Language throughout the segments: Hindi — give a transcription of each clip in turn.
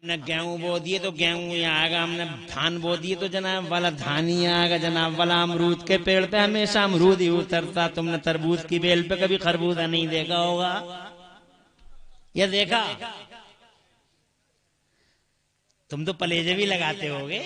हमने गेहूं बो दिए तो गेहूं ही आएगा, हमने धान बो दिए तो जनाब वाला धान ही आएगा। जनाब वाला अमरूद के पेड़ पे हमेशा अमरूद ही उतरता। तुमने तरबूज की बेल पे कभी खरबूजा नहीं देखा होगा, या देखा? तुम तो पलेजे भी लगाते होगे।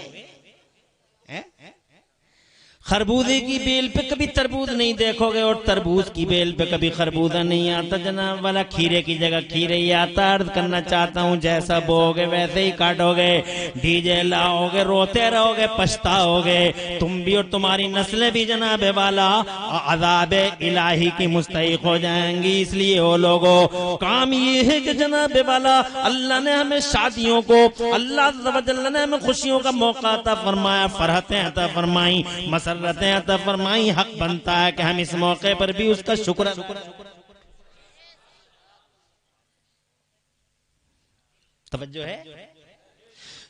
खरबूजे की बेल पे कभी तरबूज नहीं देखोगे, और तरबूज की बेल पे कभी खरबूजा नहीं आता। जनाब वाला खीरे की जगह खीरे ही आता। अर्ज करना चाहता हूँ, जैसा बोगे वैसे ही काटोगे, डीजे लाओगे, रोते रहोगे, पछताओगे तुम भी और तुम्हारी नस्लें भी जनाब वाला अज़ाब इलाही की मुस्तहिक हो जाएंगी। इसलिए वो लोगों, काम ये है कि जनाब वाला अल्लाह ने हमें शादियों को, अल्लाह ने हमें खुशियों का मौका अता फरमाया, फरहतें अता फरमाई, मसरतें अता फरमाई। हक बनता है कि हम इस मौके पर भी उसका शुक्र। तवज्जो है?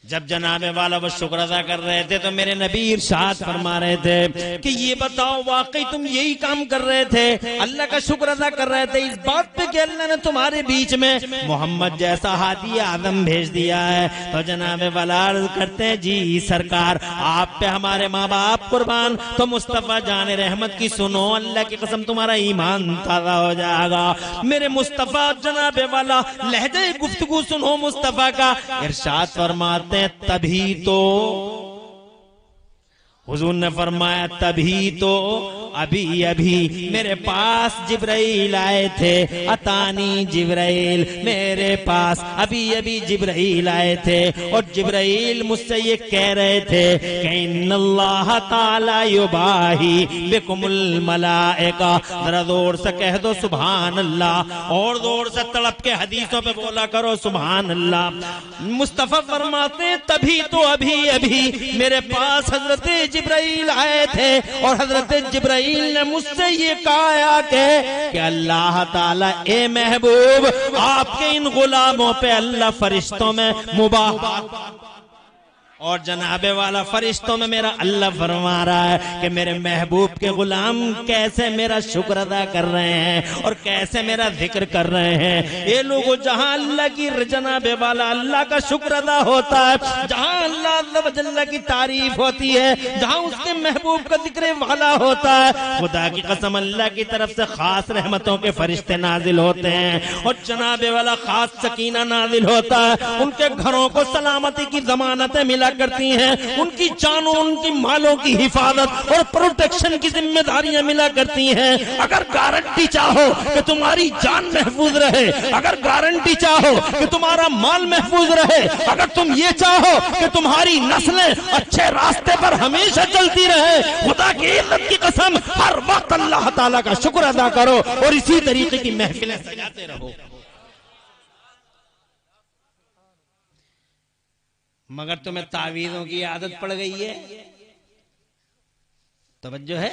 जब जनाबे वाला वो शुक्र अदा कर रहे थे तो मेरे नबी इरशाद फरमा रहे थे कि ये बताओ, वाकई तुम यही काम कर रहे थे, अल्लाह का शुक्र अदा कर रहे थे इस बात पे कि अल्लाह ने तुम्हारे बीच में मोहम्मद जैसा हादी आदम भेज दिया है? तो जनाबे वाला अर्ज करते हैं, जी सरकार, आप पे हमारे माँ बाप कुर्बान, तो मुस्तफा जाने रहमत की सुनो, अल्लाह की कसम तुम्हारा ईमान ताजा हो जाएगा। मेरे मुस्तफा जनाबे वाला लहजे गुफ्तगू सुनो मुस्तफा का। इरशाद फरमाते तभी तो हुजूर ने फरमाया, तभी तो अभी अभी मेरे पास जिब्राइल आए थे। अतानी जिब्राइल, मेरे पास अभी अभी जिब्राइल आए थे, और जिब्राइल मुझसे ये कह रहे थे कि इन्नल्लाह ताला युबाही बिकुमुल मलाइका। जरा जोर से कह दो सुभान अल्लाह, और जोर से तड़प के हदीसों पे बोला करो सुभान अल्लाह। मुस्तफा फरमाते हैं, तभी तो अभी अभी मेरे पास हजरत जिब्राइल आए थे, और हजरत जिब्राइल ने मुझसे ये कहा कि अल्लाह ताला, ए महबूब, आपके इन गुलामों पे अल्लाह फरिश्तों में मुबारक, और जनाबे वाला फरिश्तों में मेरा अल्लाह फरमा रहा है कि मेरे महबूब के गुलाम कैसे मेरा शुक्र अदा कर रहे हैं और कैसे मेरा जिक्र कर रहे हैं। ये लोगों, जहां अल्लाह की, जनाबे वाला अल्लाह का शुक्र अदा होता है, जहां अल्लाह अल्लाह की तारीफ होती है, जहां उसके महबूब का जिक्र वाला होता है, खुदा की कसम अल्लाह की तरफ से खास रहमतों के फरिश्ते नाजिल होते हैं, और जनाबे वाला खास सकीना नाजिल होता है। उनके घरों को सलामती की जमानतें मिला करती हैं, उनकी जानों, उनकी मालों की हिफाजत और प्रोटेक्शन की जिम्मेदारियां मिला करती हैं। अगर गारंटी चाहो कि तुम्हारी जान महफूज रहे, अगर गारंटी चाहो कि तुम्हारा माल महफूज रहे, अगर तुम ये चाहो कि तुम्हारी नस्लें अच्छे रास्ते पर हमेशा चलती रहे, खुदा की इज्जत की कसम हर वक्त अल्लाह ताला का शुक्र अदा करो और इसी तरीके की महफिलें सजाते रहो। मगर तुम्हें तावीज़ों की आदत पड़ गई है। तवज्जो है?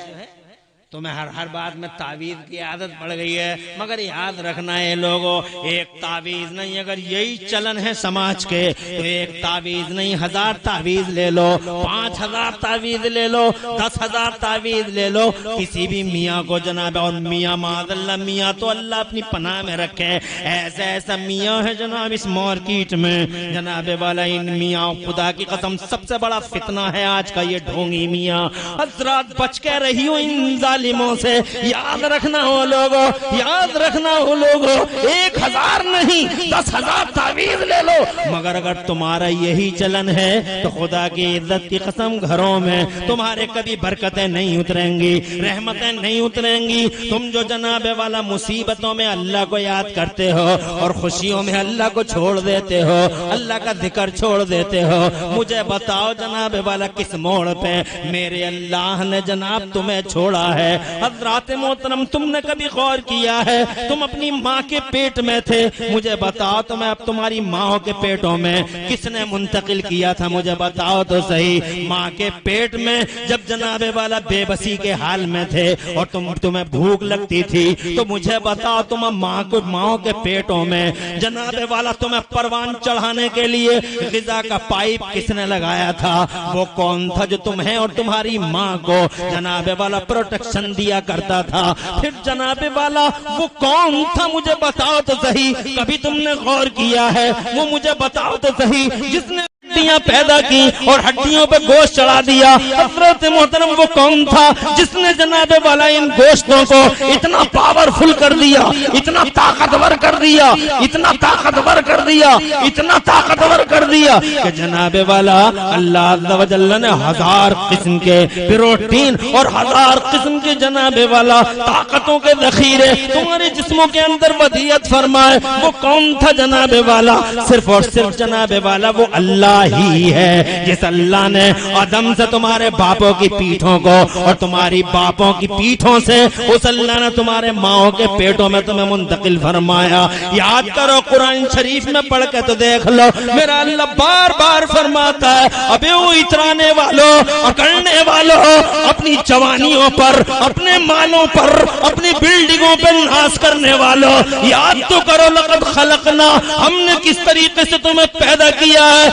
तुम्हें हर बात में तावीज़ की आदत पड़ गई है। मगर याद रखना है लोगों, एक तावीज़ नहीं, अगर यही चलन है समाज के, तो एक तावीज़ नहीं, 1000 तावीज़ ले लो, 5000 तावीज़ ले लो, 10,000 तावीज़ ले लो। किसी भी मियाँ को जनाब, और मियाँ माज़अल्लाह, मियाँ तो अल्लाह अपनी पनाह में रखे, ऐसा ऐसा मियाँ है जनाब इस मार्केट में, जनाब वाला इन मियाँ, खुदा की कसम सबसे बड़ा फितना है आज का ये ढोंगी मियाँ। हज़रात बच के रही हो इन जालिमों से। याद रखना हो लोगों, याद रखना हो लोगों, 1000 नहीं 10,000 तावीज़ ले लो, मगर अगर तुम्हारा यही चलन है तो खुदा की इज्जत की कसम घरों में तुम्हारे कभी बरकतें नहीं उतरेंगी, रहमतें नहीं उतरेंगी। तुम जो जनाबे वाला मुसीबतों में अल्लाह को याद करते हो और खुशियों में अल्लाह को छोड़ देते हो, अल्लाह का जिक्र छोड़ देते हो, मुझे बताओ जनाबे वाला किस मोड़ पे मेरे अल्लाह ने जनाब तुम्हें छोड़ा है? हज़रात मोहतरम, तुमने कभी गौर किया है, तुम अपनी माँ के पेट में थे, मुझे बताओ तुम्हें अब तुम्हारी माँ के पेटों में किसने मुंतकिल किया था? मुझे बताओ तो सही। माँ के पेट में जब जनाबे वाला बेबसी के हाल में थे और तुम्हें भूख लगती थी, तो मुझे बताओ तुम माँ के पेटों में जनाबे वाला तुम्हें परवान चढ़ाने के लिए ग़िज़ा का पाइप किसने लगाया था? वो कौन था जो तुम्हें और तुम्हारी माँ को जनाबे वाला प्रोटेक्शन दिया करता था? फिर जनाबे वाला वो कौन था मुझे बताओ तो सही, कभी तुमने गौर किया है? वो मुझे बताओ तो सही, जिसने हड्डियां पैदा की और हड्डियों पे गोश्त चढ़ा दिया, हजरत मोहतरम वो कौन था जिसने जनाबे वाला इन गोश्तों को इतना पावरफुल कर दिया, इतना ताकतवर कर दिया, इतना ताकतवर कर दिया, इतना ताकतवर कर दिया कि जनाबे वाला अल्लाह अज़्ज़ व जल्ल ने 1000 किस्म के प्रोटीन और 1000 किस्म के जनाबे वाला ताकतों के ज़ख़ीरे तुम्हारे जिस्मों के अंदर वदियत फरमाए। वो कौन था जनाबे वाला? सिर्फ और सिर्फ जनाबे वाला वो अल्लाह ही है, जिस अल्लाह ने आदम से तुम्हारे बापों की पीठों को और तुम्हारी बापों की पीठों से उस अल्लाह ने तुम्हारे माओं के पेटों में तुम्हें मुंतकिल फरमाया। याद करो, कुरान शरीफ में पढ़ के तो देख लो, मेरा अल्लाह बार बार फरमाता है, अबे वो इतराने वालों, अकड़ने वालों, अपनी जवानियों पर, अपने मालों पर, अपनी बिल्डिंगों पर नाश करने वालों, याद तो करो, लक़द खलक़ना, हमने किस तरीके से तुम्हें पैदा किया है।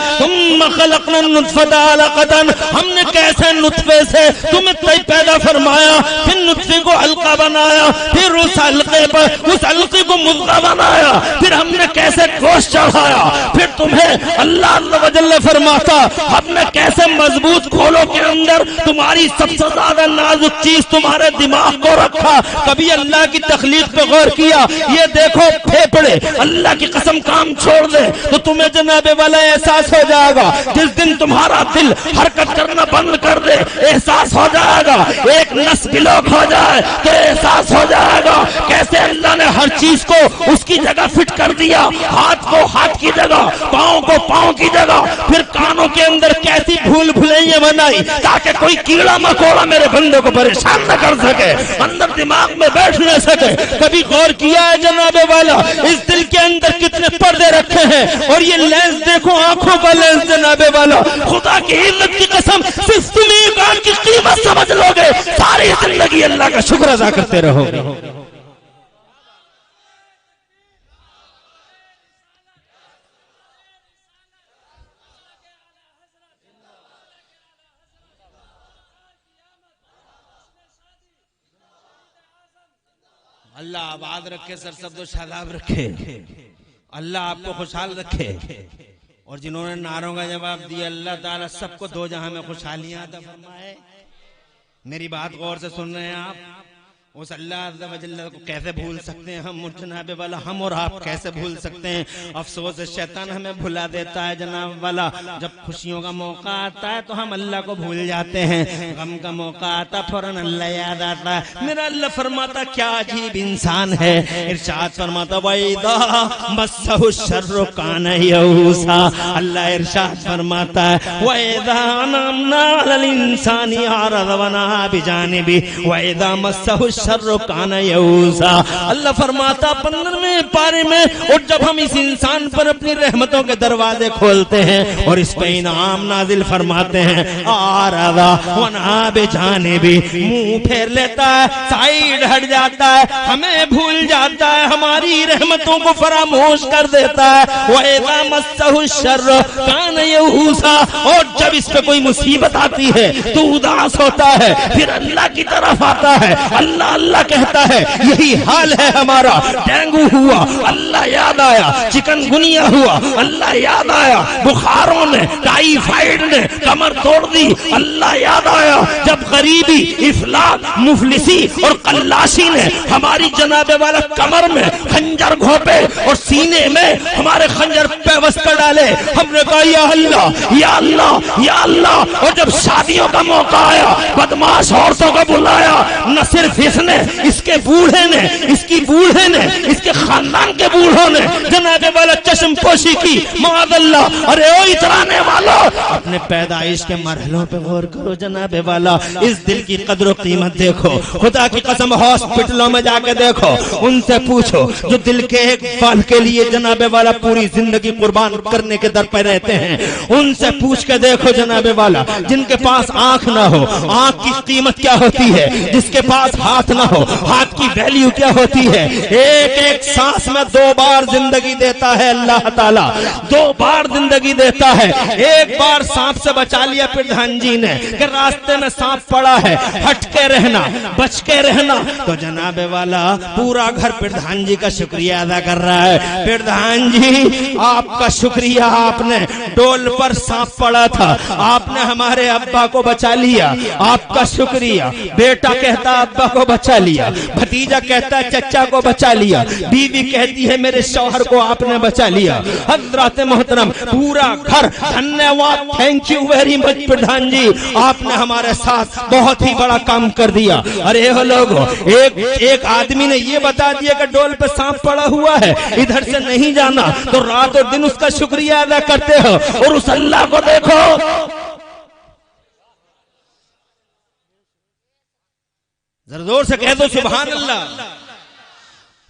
हमने कैसे नुत्फे से तुम्हें पैदा फरमाया, फिर नुत्फे को हल्का बनाया, फिर उस हल्के पर उस हल्के को मुद्दा बनाया, फिर हमने कैसे गोश्त चढ़ाया, फिर तुम्हें अल्लाह अज़्ज़ व जल्ल फरमाता हमने कैसे मजबूत खोलों के अंदर तुम्हारी सबसे ज्यादा नाजुक चीज तुम्हारे दिमाग को रखा। कभी अल्लाह की तख्लीक पे गौर किया? ये देखो फेफड़े, अल्लाह की कसम काम छोड़ दे तो तुम्हें जनाबे वाला एहसास हो जाएगा। जिस दिन तुम्हारा दिल हरकत करना बंद कर दे, एहसास हो जाएगा। एक नस ब्लॉक हो जाए तो एहसास हो जाएगा कैसे अल्लाह ने हर चीज को उसकी जगह फिट कर दिया। हाथ को हाथ की जगह, पाँव को पाँव की जगह, फिर कानों के अंदर कैसी भूल भुलैया बनाई ताकि कोई कीड़ा मकोड़ा मेरे बंदे को परेशान न कर सके, अंदर दिमाग में बैठ न सके। कभी गौर किया है जनाबे वाला इस दिल के अंदर कितने पर्दे रखे हैं? और ये लेंस देखो, आंखों का लेंस जनाबे वाला, खुदा की इज्जत की कसम, सिर्फ तुम एक आंख की कीमत समझ लोगे, सारी जिंदगी अल्लाह का शुक्र अदा करते रहोगे। अल्लाह आबाद रखे, सरसब्दो शादाब रखे, अल्लाह आपको खुशहाल रखे। और जिन्होंने नारों का जवाब दिया, अल्लाह ताला सबको दो जहां में खुशहालियां अता फरमाए। मेरी बात गौर से सुन रहे हैं आप? उस अल्लाह अज़्ज़ व जल्ल को कैसे भूल सकते हैं हम? जनाब वाला हम और आप कैसे भूल सकते हैं? अफसोस शैतान हमें भुला देता है जनाब वाला। जब खुशियों का मौका आता है तो हम अल्लाह को भूल जाते हैं, गम का मौका आता फौरन अल्लाह याद आता है। मेरा अल्लाह फरमाता क्या अजीब इंसान है, इरशाद फरमाता वैदा मस्सहु शर्रु कान यऊसा। अल्लाह इरशाद फरमाता है वैदा अनअमना अलल इंसानी अरज़ व नहा बिजानिबी वैदा मस्सहु शर्रु कान यऊसा। अल्लाह फरमाता 15वें पारे में, और जब हम इस इंसान पर अपनी रहमतों के दरवाजे खोलते हैं और इस पे इनाम नाजिल फरमाते हैं, आरज़ा व नहा बिजानिबी, मुंह फेर लेता है, साइड हट जाता है, हमें भूल जाता है, हमारी रहमतों को फरामोश कर देता है। वैदा मस्सहु शर्रु कान यऊसा, और जब इस पे कोई मुसीबत आती है तो उदास होता है, फिर अल्लाह की तरफ आता है, अल्लाह अल्लाह कहता है। यही हाल है हमारा। डेंगू हुआ, अल्लाह याद आया। चिकनगुनिया हुआ, अल्लाह याद आया। बुखारों ने, टाइफाइड ने कमर तोड़ दी, अल्लाह याद आया। जब गरीबी, इफलास, मुफलिसी और कल्लाशी ने हमारी जनाबे वाला कमर में खंजर घोंपे और सीने में हमारे खंजर पेवस्त कर डाले, हमने कहा या अल्लाह या अल्लाह या अल्लाह। और जब शादियों का मौका आया, बदमाश औरतों को बुलाया, न सिर्फ इसने, इसके बूढ़े ने, इसकी बूढ़े ने, इसके खानदान के बूढ़ों ने जनाबे वाला चश्म पोशी की, माअल्लाह। अरे ओ इतराने वालों, अपने पैदाइश के मरहलों पे गौर करो जनाबे वाला। इस दिल की कदर कीमत देखो, खुदा की कसम हॉस्पिटलों में जाके देखो, उनसे पूछो जो दिल के एक पल के लिए जनाबे वाला पूरी जिंदगी कुर्बान करने के दर पे रहते हैं, उनसे पूछ के देखो जनाबे वाला, जिनके पास आंख ना हो, आंख की कीमत क्या होती है, जिसके पास हाथ हाथ ना हो, हाथ की वैल्यू क्या होती है? एक एक सांस में 2 बार जिंदगी देता है अल्लाह ताला, 2 बार जिंदगी देता है। एक बार सांप से बचा लिया प्रधान जी ने कि रास्ते में सांप पड़ा है, हट के रहना, बच के रहना, तो जनाबे वाला पूरा घर प्रधान जी का शुक्रिया अदा कर रहा है। प्रधान जी आपका शुक्रिया, आपने डोल पर सांप पड़ा था, आपने हमारे अब्बा को बचा लिया, आपका शुक्रिया। बेटा कहता अब्बा को बचा लिया, भतीजा कहता है चचा को बचा लिया, बीवी कहती है मेरे शौहर को आपने बचा लिया। हज़रात मोहतरम पूरा घर धन्यवाद, थैंक यू वेरी मच प्रधान जी, आपने हमारे साथ बहुत ही बड़ा काम कर दिया। अरे हो लोगों, एक आदमी ने ये बता दिया कि डोल पे सांप पड़ा हुआ है, इधर से नहीं जाना, तो रात और दिन उसका शुक्रिया अदा करते हो। और उस अल्लाह को देखो, जरा जोर से कह दो सुभान अल्लाह।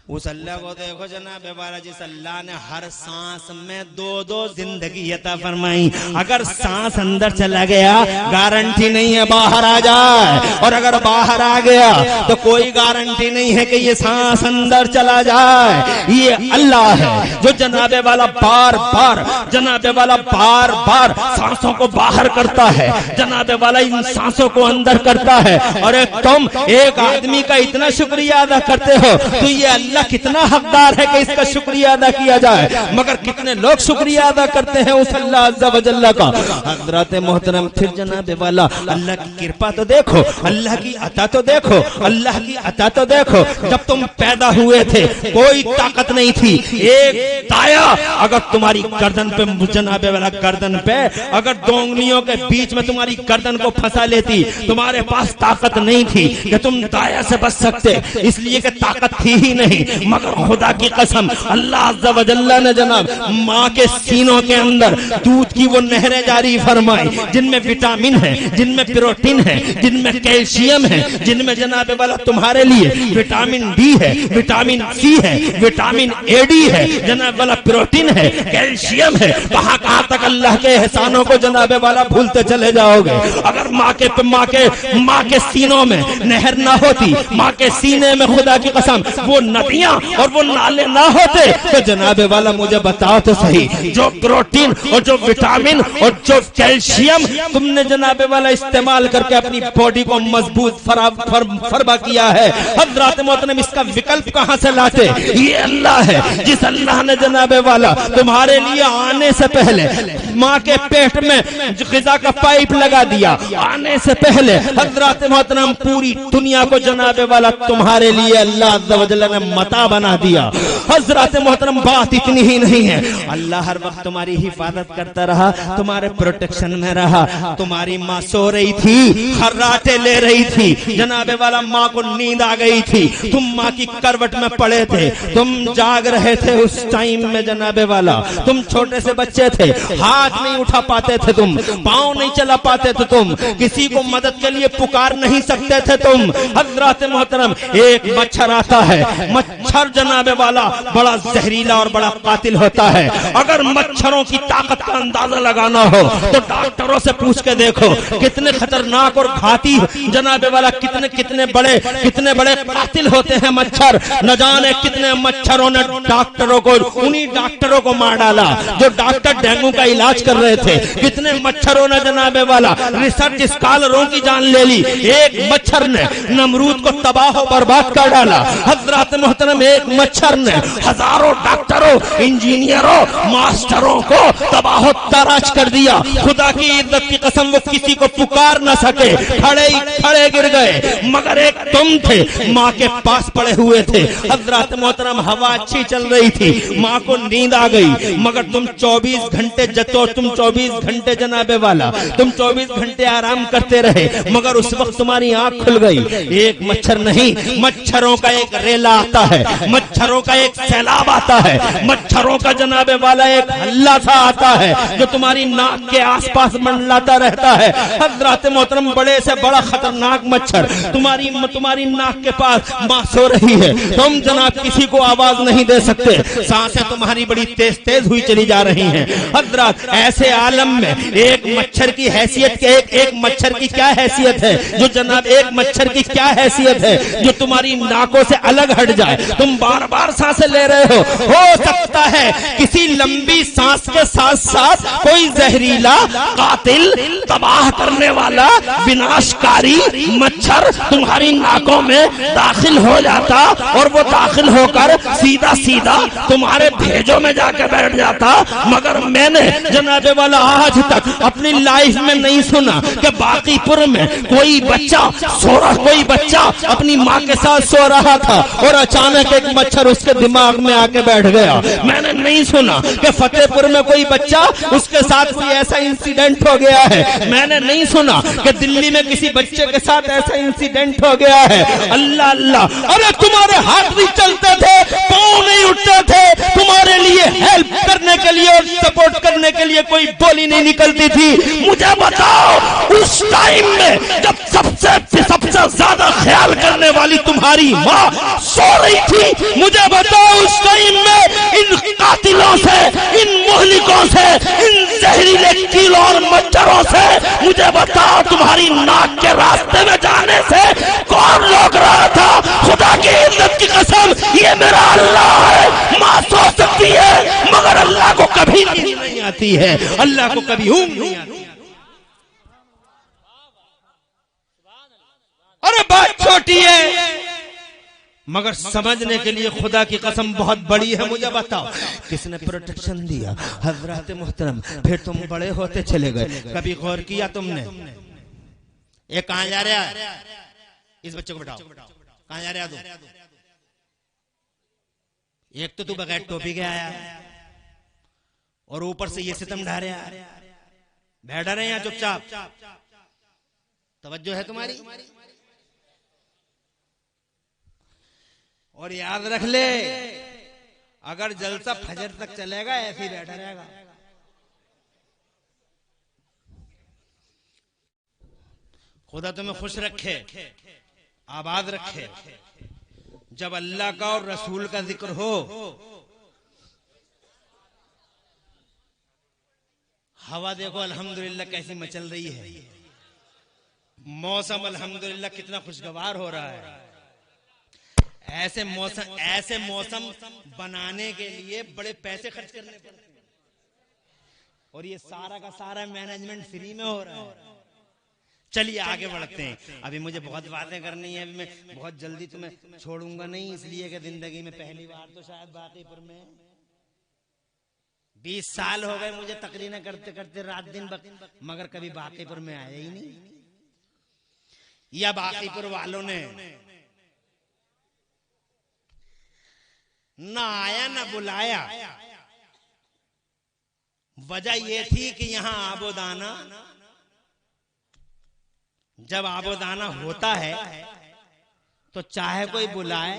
उस अल्लाह को देखो जनाब वाला, जिस अल्लाह ने हर सांस में 2-2 जिंदगी अता फरमाई। अगर सांस अंदर चला गया गारंटी नहीं है बाहर आ जाए, और अगर बाहर आ गया तो कोई गारंटी नहीं है कि ये सांस अंदर चला जाए। ये अल्लाह है जो जनाबे वाला बार बार जनाबे वाला बार बार सांसों को बाहर करता है, जनाबे वाला इन सांसों को अंदर करता है। और तुम एक आदमी का इतना शुक्रिया अदा करते हो तो ये अल्लाह कितना हकदार है कि इसका शुक्रिया अदा किया जाए। मगर कितने लोग शुक्रिया अदा करते हैं उस अल्लाह अज़्ज़ा व जल्ला का। हज़रत मोहतरम फिर जनाबे वाला अल्लाह की कृपा तो देखो, अल्लाह की अता तो देखो, अल्लाह की अता तो देखो। जब तुम पैदा हुए थे कोई ताकत नहीं थी, एक ताया अगर तुम्हारी गर्दन पे, जनाबे वाला गर्दन पे अगर 2 उंगलियों के बीच में तुम्हारी गर्दन को फंसा लेती, तुम्हारे पास ताकत नहीं थी कि तुम दाया से बच सकते, इसलिए कि ताकत थी ही नहीं। मगर खुदा की कसम अल्लाह अज़्ज़ा व जल्ला ने जनाब माँ के सीनों के अंदर दूध की वो नहरें जारी फरमाई, जिनमें विटामिन है, जिनमें प्रोटीन है, जिनमें कैल्शियम है, जिनमें जनाब वाला तुम्हारे लिए विटामिन डी है, विटामिन सी है, विटामिन ए डी है, जनाब वाला प्रोटीन है, कैल्शियम है। कहाँ कहाँ तक अल्लाह के एहसानों को जनाब वाला भूलते चले जाओगे। अगर माँ के सीनों में नहर ना होती, माँ के सीने में खुदा की कसम वो नदियां और वो नाले ना होते, तो जनाबे वाला मुझे बताओ तो सही, जो प्रोटीन और जो विटामिन और जो कैल्शियम तुमने जनाबे वाला इस्तेमाल करके अपनी बॉडी को मजबूत फरमा किया है, हज़रात मोहतरम इसका विकल्प कहां से लाते? ये अल्लाह है जिस अल्लाह ने जनाबे वाला तुम्हारे लिए आने से पहले माँ के पेट में ग़िज़ा का पाइप लगा दिया, आने से पहले हज़रात मोहतरम पूरी दुनिया को जनाबे वाला तुम्हारे लिए अल्लाह अज़्ज़ा व जल्ला ने मता बना दिया। हज़रात मोहतरम बात इतनी ही नहीं है, अल्लाह हर वक्त तुम्हारी हिफाजत करता रहा, तुम्हारे प्रोटेक्शन में रहा। तुम्हारी माँ सो रही थी, खर्राटे ले रही थी, जनाबे वाला माँ को नींद आ गई थी, तुम माँ की करवट में पड़े थे, तुम जाग रहे थे उस टाइम में जनाबे वाला, तुम छोटे से बच्चे थे, हाथ नहीं उठा पाते थे, तुम पाँव नहीं चला पाते थे, तुम किसी को मदद के लिए पुकार नहीं सकते थे तुम। हज़रात मोहतरम एक मच्छर आता है, मच्छर जनाबे वाला बड़ा जहरीला और बड़ा कातिल होता है। अगर मच्छरों की ताकत का अंदाजा लगाना हो तो डॉक्टरों से पूछ के देखो कितने खतरनाक और घाती जनाबे वाला कितने बड़े कातिल होते हैं मच्छर। न जाने कितने मच्छरों ने डॉक्टरों को, उन्हीं डॉक्टरों को मार डाला जो डॉक्टर डेंगू का इलाज कर रहे थे। कितने मच्छरों ने जनाबे वाला रिसर्च स्कॉलरों की जान ले ली। एक मच्छर ने नमरूद को तबाह बर्बाद कर डाला। हज़रात मोहतरम एक मच्छर ने हजारों डॉक्टरों, इंजीनियरों, मास्टरों को तबाह तराश कर दिया। खुदा की इज्जत की कसम वो किसी को पुकार न सके, खड़े गिर गए। मगर एक तुम थे, माँ के पास पड़े हुए थे। हज़रात मोहतरम हवा अच्छी चल रही थी, माँ को नींद आ गई, मगर तुम 24 घंटे जनाबे वाला तुम 24 घंटे आराम करते रहे, मगर उस वक्त तुम्हारी आंख खुल गई। एक मच्छर नहीं, मच्छरों का एक रेला आता है, मच्छरों का एक सैलाब आता है, मच्छरों का जनाबे वाला एक हल्ला सा आता है जो तुम्हारी नाक के आसपास मंडलाता रहता है। हजरत मोहतरम, बड़े से बड़ा खतरनाक मच्छर तुम्हारी नाक के पास मां सो रही है, तुम जनाब किसी को आवाज नहीं दे सकते, सांसें तुम्हारी बड़ी तेज तेज हुई चली जा रही हैं। हजरत, ऐसे आलम में एक मच्छर की हैसियत के एक मच्छर की क्या हैसियत है, जो जनाब एक मच्छर की क्या हैसियत है जो तुम्हारी नाकों से अलग हट जाए, तुम बार बार सांसें ले रहे हो सकता है किसी लंबी सांस के साथ साथ कोई जहरीला, कातिल, तबाह करने वाला, विनाशकारी मच्छर तुम्हारी नाकों में दाखिल हो जाता और वो दाखिल होकर सीधा सीधा तुम्हारे भेजों में जाके बैठ जाता। मगर मैंने जनाबे वाला आज तक अपनी लाइफ में नहीं सुना कि बाकीपुर में कोई बच्चा अपनी माँ के साथ सो रहा था और अचानक एक मच्छर उसके दिमाग में आके बैठ गया। मैंने नहीं सुना कि फतेहपुर में कोई बच्चा, उसके साथ कोई ऐसा इंसिडेंट हो गया है। मैंने नहीं सुना कि दिल्ली में किसी बच्चे के साथ ऐसा इंसिडेंट हो गया है। अल्लाह अल्लाह, अरे तुम्हारे हाथ भी चलते थे, पांव नहीं उठते थे, तुम्हारे लिए हेल्प करने के लिए और सपोर्ट करने के लिए कोई बोली नहीं निकलती थी। मुझे बताओ, उस टाइम में जब सबसे ज्यादा ख्याल करने वाली तुम्हारी माँ सो रही थी, मुझे बताओ उस टाइम में इन कातिलों से, इन मोहलिकों से, इन जहरीले कीड़ों और मच्छरों से, मुझे बताओ तुम्हारी नाक के रास्ते में जाने से कौन रोक रहा था? खुदा की इज्जत की कसम, ये मेरा अल्लाह है। माँ सो सकती है मगर अल्लाह को कभी नींद नहीं आती है, अल्लाह को कभी ऊँघ नहीं आती। अरे बात छोटी है मगर समझने के लिए खुदा की कसम बहुत बड़ी है। मुझे बताओ, किसने प्रोटेक्शन दिया? हजरत मोहतरम, फिर तुम बड़े होते चले गए, कभी गौर किया तुमने? ये कहां जा रहा है? इस बच्चे को बैठाओ, कहां जा रहा है तू? एक तो तू बगैर टोपी के आया और ऊपर से ये सितम ढा रहा है। बैठा रहे यहाँ चुपचाप, तवज्जो है तुम्हारी? और याद रख ले, अगर जलसा फजर तक चलेगा ऐसे ही बैठा रहेगा। खुदा तुम्हें खुश रखे, आबाद रखे। जब अल्लाह का और रसूल का जिक्र हो, हवा देखो अल्हम्दुलिल्लाह कैसी मचल रही है, मौसम अल्हम्दुलिल्लाह कितना खुशगवार हो रहा है। ऐसे मौसम बनाने के लिए बड़े पैसे खर्च करने पड़ते हैं और ये सारा का सारा मैनेजमेंट फ्री में हो रहा है। चलिए आगे बढ़ते हैं। अभी मुझे बहुत बातें करनी है, अभी मैं बहुत जल्दी तुम्हें छोड़ूंगा नहीं, इसलिए कि जिंदगी में पहली बार तो शायद बाकीपुर में 20 साल हो गए मुझे तकरीरें करते करते रात दिन मगर कभी बाकीपुर में आया ही नहीं, या बाकीपुर वालों ने ना आया ना बुलाया। वजह यह थी कि यहां आबोदाना, जब आबोदाना होता है तो चाहे कोई बुलाए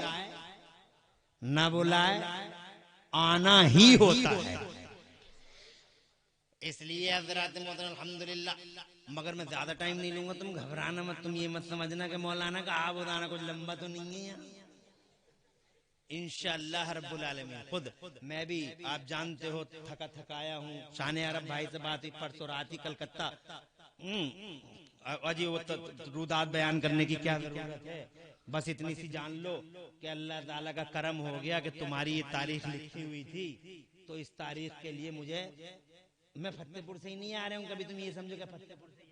ना बुलाए, आना ही होता है। इसलिए हज़रात मोहतरम अल्हम्दुलिल्लाह, मगर मैं ज्यादा टाइम नहीं लूंगा, तुम घबराना मत, तुम ये मत समझना कि मौलाना का आबोदाना कुछ लंबा तो नहीं है। इंशाअल्लाह रब्बुल आलमीन, खुद मैं भी आप जानते हो थका थकाया हूँ। शान अरब भाई से बात हुई परसों रात ही कलकत्ता, अजी वो रुदात बयान करने की क्या जरूरत है, बस इतनी सी जान लो कि अल्लाह ताला का करम हो गया कि तुम्हारी ये तारीख लिखी हुई थी, तो इस तारीख के लिए मुझे, मैं फतेहपुर से ही नहीं आ रहा हूँ, कभी तुम ये समझो कि फतेहपुर से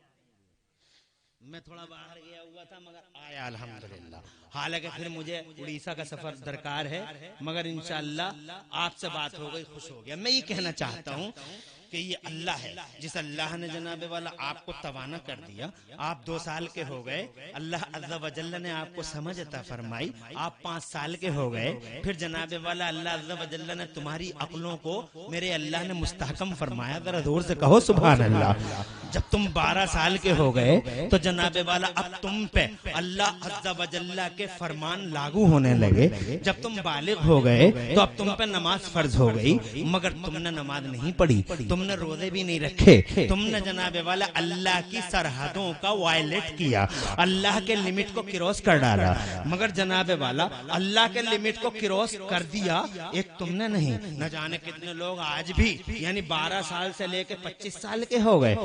मैं थोड़ा बाहर गया हुआ था मगर आया अल्हम्दुलिल्लाह। हालांकि फिर मुझे उड़ीसा का सफर दरकार है, मगर इंशाअल्लाह आपसे बात हो गई, खुश हो गया। मैं ये कहना चाहता हूँ कि ये अल्लाह है, जिस अल्लाह ने जनाबे वाला आपको तवाना कर दिया, आप 2 साल के हो गए, अल्लाह अज़्ज़ा व जल्ल ने आपको समझ अता फरमाई, आप 5 साल के हो गए, फिर जनाबे वाला अल्लाह अज़्ज़ा व जल्ल ने तुम्हारी अक्लों को मेरे अल्लाह ने मुस्तहकम फरमाया। जरा जोर से कहो सुभान अल्लाह। जब तुम 12 साल के हो गए तो जनाबे वाला अब तुम पे अल्लाह अज़्ज़ा व जल्ला के फरमान लागू होने लगे। जब तुम बालिग हो गए तो अब तुम पे नमाज फर्ज हो गई, मगर तुमने नमाज नहीं पढ़ी, तुमने रोजे भी नहीं रखे, तुमने जनाबे वाला अल्लाह की सरहदों का वायलेट किया, अल्लाह के लिमिट को क्रॉस कर डाला। मगर जनाबे वाला अल्लाह के लिमिट को क्रॉस कर दिया एक तुमने नहीं, न जाने कितने लोग आज भी यानी 12 साल से लेके 25 साल के हो गए,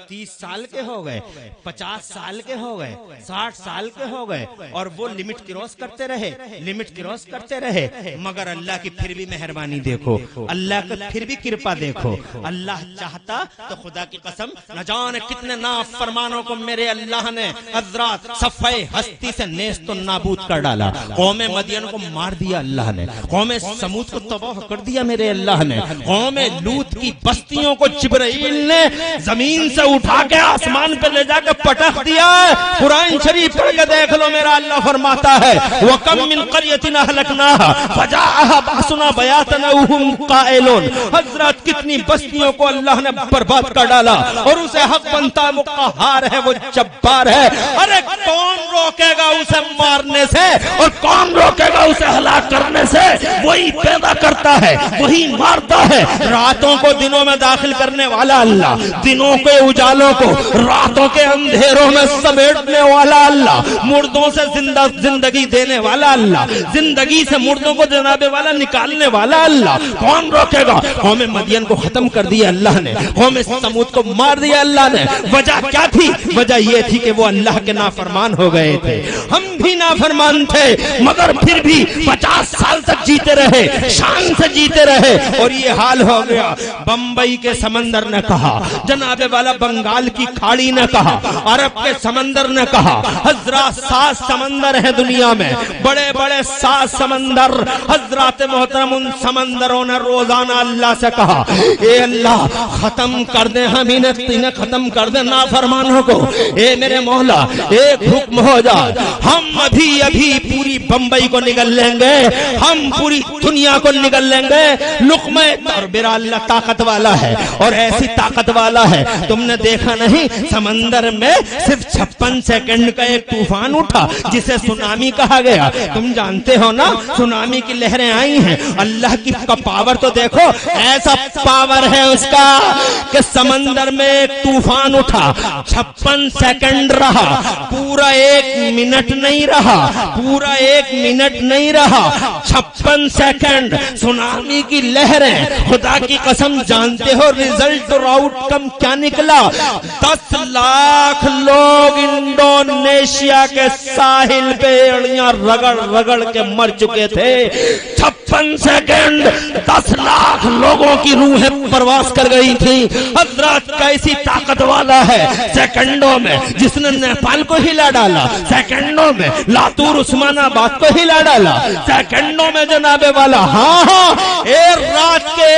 30 साल के हो गए, 50 साल के हो गए, 60 साल के हो गए, और वो लिमिट क्रॉस करते रहे, लिमिट क्रॉस करते रहे। मगर अल्लाह की फिर भी मेहरबानी देखो, अल्लाह की फिर भी कृपा देखो। अल्लाह चाहता तो खुदा की कसम न जाने कितने नाफरमानों को मेरे अल्लाह ने हजरात सफ़े हस्ती से नेस्त तो नाबूद कर डाला। कौम मदियन को मार दिया अल्लाह ने, कौम समूद को तबाह कर दिया मेरे अल्लाह ने, कौम लूत की बस्तियों को जिब्राइल ने जमीन से उठा के आसमान पे ले जाकर पटक दिया है। कुरान शरीफ पढ़ के देख लो, मेरा अल्लाह फरमाता है वकम मिन क़रियतिन अहलकनाहा फजाअहा बासुना बयातन वहुम क़ाइलून। हजरत कितनी बस्तियों को अल्लाह ने बर्बाद कर डाला, और उसे हक बनता है, वो क़हार है, वो जब्बार है। अरे कौन रोकेगा उसे मारने से, और कौन रोकेगा उसे हलाक करने से? वही पैदा करता है, वही मारता है। रातों को दिनों में दाखिल करने वाला अल्लाह, दिनों के उजालों को रातों के अंधेरों में समेटने वाला अल्लाह, मुर्दों से जिंदगी देने वाला अल्लाह, जिंदगी से मुर्दों को जनाबे वाला निकालने वाला अल्लाह। कौन रोकेगा? कौम मदियन को खत्म कर दिया अल्लाह ने, कौम समूद को मार दिया अल्लाह ने। वजह क्या थी? वजह यह थी कि वो अल्लाह के नाफरमान हो गए थे। हम भी नाफरमान थे, मगर फिर भी 50 साल तक जीते रहे, शान से जीते रहे, और ये हाल हो गया। बंबई के समंदर ने कहा, जनाबे वाला बंगाल की खाड़ी ने कहा, अरब के समंदर ने कहा। हजरत 7 समंदर है दुनिया में, बड़े बड़े 7 समंदर। हजरत मोहतरम उन समंदरों ने रोजाना अल्लाह से कहा, ए अल्लाह खत्म कर दे, हम इन्हें खत्म कर दे नाफरमानों को। ए मेरे मौला, एक हुक्म हो जाए, हम अभी अभी पूरी बंबई को निगल लेंगे, हम पूरी दुनिया को निगल लेंगे। लुक़्मा और मेरा अल्लाह ताकत वाला है, और ऐसी ताकत वाला है, तुमने देखा नहीं समंदर में सिर्फ 56 सेकंड का एक तूफान उठा जिसे सुनामी कहा गया। तुम जानते हो ना, सुनामी की लहरें आई हैं। अल्लाह की का पावर तो देखो, ऐसा पावर है उसका कि समंदर में एक तूफान उठा, 56 सेकंड रहा, पूरा 1 मिनट नहीं रहा, पूरा 1 मिनट नहीं रहा, 56 सेकंड सुनामी की लहरें। खुदा की कसम, जानते हो रिजल्ट और आउटकम क्या निकला? 10 लाख लोग इंडोनेशिया के साहिल पे एड़ियां रगड़ रगड़ के मर चुके थे। 56 सेकंड 10 लाख लोगों की रूहें परवास कर गई थी। हजरत कैसी ताकत वाला है, सेकंडों में जिसने नेपाल को हिला डाला, सेकंडों में लातूर उस्मानाबाद को हिला डाला, सेकंडों में जनाबे वाला। हाँ हाँ, एक रात के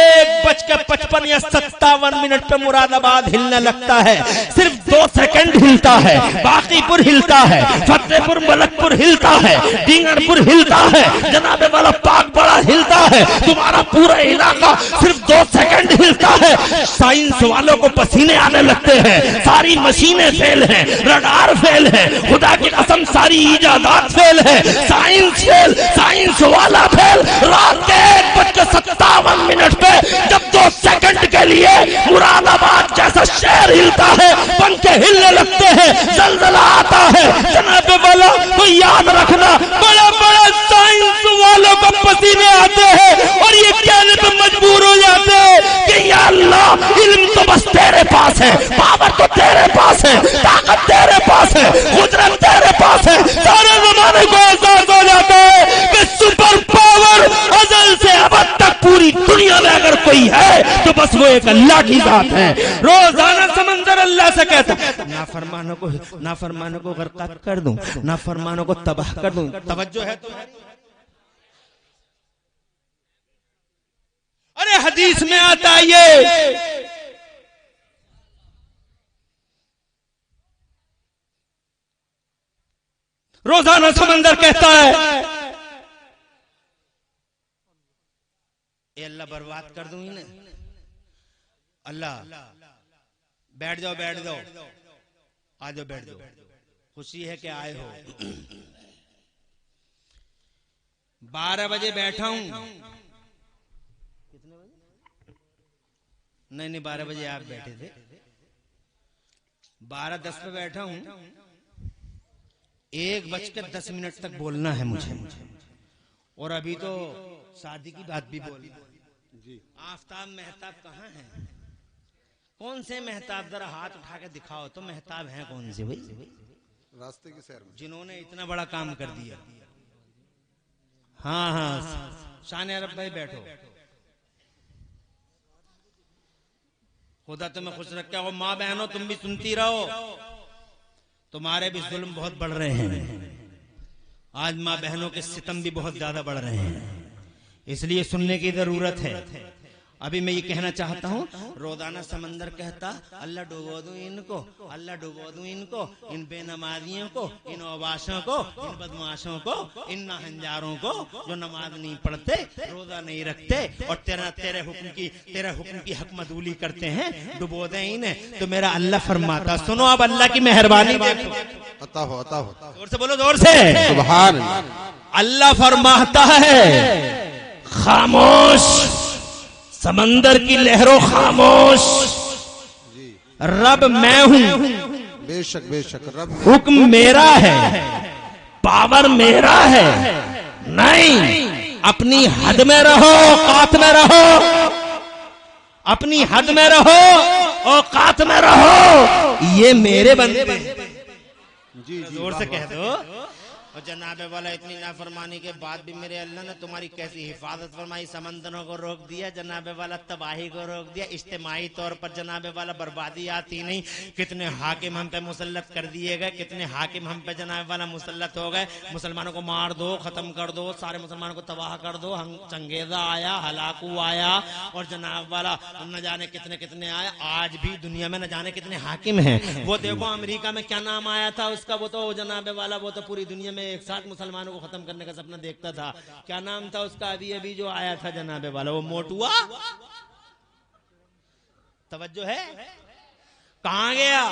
1:55 या 57 मिनट पे मुरादाबाद हिलने लगता है। सिर्फ 2 सेकंड हिलता है, बाकीपुर हिलता है, फतेहपुर मलकपुर हिलता है, डींगरपुर हिलता है, जनाबे वाला पाक बड़ा हिलता है। तुम्हारा पूरा इलाका सिर्फ 2 सेकंड हिलता है। साइंस वालों को पसीने आने लगते हैं, सारी मशीनें फेल हैं, रडार फेल है, खुदा की कसम सारी इजादात फेल है, साइंस फेल, साइंस वाला फेल। रात के 1:57 मिनट पे जब 2 सेकंड के लिए मुरादाबाद जैसा शहर हिलता है, पंखे हिलने लगते हैं, जलजला आता है, जनाबे वाला तो याद रखना, बड़े बड़े साइंस वालों को पसीने आते हैं, और ये कहने पे मजबूर हो जाते हैं कि या अल्लाह इल्म तो बस तेरे पास है, पावर तो तेरे पास है, ताकत तेरे पास है, कुदरत तेरे पास है। सारे जमाने को एहसास हो जाता है कि सुपर पावर अज़ल से अब तक पूरी दुनिया में अगर कोई है तो बस वो एक अल्लाह की जात है। रोजाना समंदर अल्लाह से कहता, नाफरमानों को गरक़ कर दूं, नाफरमानों को तबाह कर दूं। तवज्जो है तुम्हारी? अरे हदीस में आता है ये, रोजाना समंदर कहता है अल्लाह बर्बाद कर दूं इन्हें, अल्लाह बैठ जाओ बैठ जाओ, आ जाओ बैठ जाओ, खुशी है कि आए हो। 12 बजे बैठा हूं, कितने बजे? नहीं 12 बजे आप बैठे थे, 12:10 पे बैठा हूं। 1:10 तक बोलना है मुझे, और अभी तो शादी की बात भी बोली। आफताब मेहताब कहाँ है? कौन से मेहताब? जरा हाथ उठा के दिखाओ तो मेहताब हैं कौन से भाई? रास्ते की सैर में जिन्होंने इतना बड़ा काम कर दिया। हाँ हाँ, शान अरब भाई बैठो। खुदा तुम्हें खुश रखे हो। माँ बहनों तुम भी सुनती रहो, तुम्हारे भी जुल्म बहुत बढ़ रहे हैं। आज माँ बहनों के सितम भी बहुत ज्यादा बढ़ रहे हैं, इसलिए सुनने की जरूरत है। अभी मैं ये कहना चाहता हूँ, रोजाना समंदर कहता अल्लाह डुबो दूं इनको, अल्लाह डुबो दूं इनको, इन बेनमाजियों को, इन ओबाशों को, इन बदमाशों को, इन नाहंजारों को जो नमाज नहीं पढ़ते, रोजा नहीं रखते और तेरे हुक्म की हकमदूली करते हैं, डुबो दे इन्हें। तो मेरा अल्लाह फरमाता, सुनो अब अल्लाह की मेहरबानी देखो। अता हो जोर से बोलो, जोर से सुभान। अल्लाह फरमाता है, खामोश समंदर की लहरों, खामोश, रब मैं हूं। बेशक बेशक रब, हुक्म मेरा है, पावर मेरा है। नहीं, अपनी हद में रहो, औकात में रहो, अपनी हद में रहो, औकात में रहो। ये मेरे बंदे। जी जोर से कह दो। और जनाबे वाला इतनी नाफरमानी के बाद भी मेरे अल्लाह ने तुम्हारी कैसी हिफाजत फरमाई। समंदरों को रोक दिया जनाबे वाला, तबाही को रोक दिया, इज्तिमाई तौर पर जनाबे वाला बर्बादी आती नहीं। कितने हाकिम हम पे मुसल्लत कर दिए गए, कितने हाकिम हम पे जनाबे वाला मुसल्लत हो गए। मुसलमानों को मार दो, खत्म कर दो, सारे मुसलमानों को तबाह कर दो। चंगेजा आया, हलाकू आया, और जनाब वाला न जाने कितने कितने आए। आज भी दुनिया में न जाने कितने हाकिम हैं। वो देखो अमेरिका में क्या नाम आया था उसका, वो तो जनाबे वाला वो तो पूरी दुनिया में एक साथ मुसलमानों को खत्म करने का सपना देखता था। क्या नाम था उसका? अभी अभी जो आया था जनाबे वाला, वो मोटुआ। तवज्जो है? कहां गया?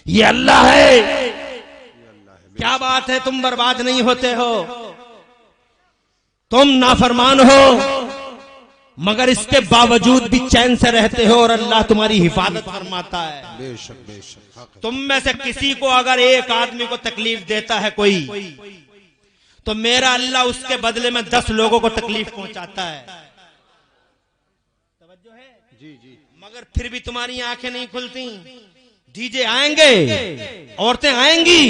ये अल्लाह है। क्या बात है, तुम बर्बाद नहीं होते हो, तुम नाफरमान हो, मगर इसके बावजूद भी चैन से रहते हो और अल्लाह तुम्हारी हिफाजत फरमाता है। बेशक बेशक। तुम में से किसी को अगर एक आदमी को तकलीफ देता है कोई, तो मेरा अल्लाह उसके बदले में 10 लोगों को तकलीफ पहुंचाता है। तवज्जो है? जी जी। मगर फिर भी तुम्हारी आंखें नहीं खुलती। डीजे आएंगे, औरतें आएंगी,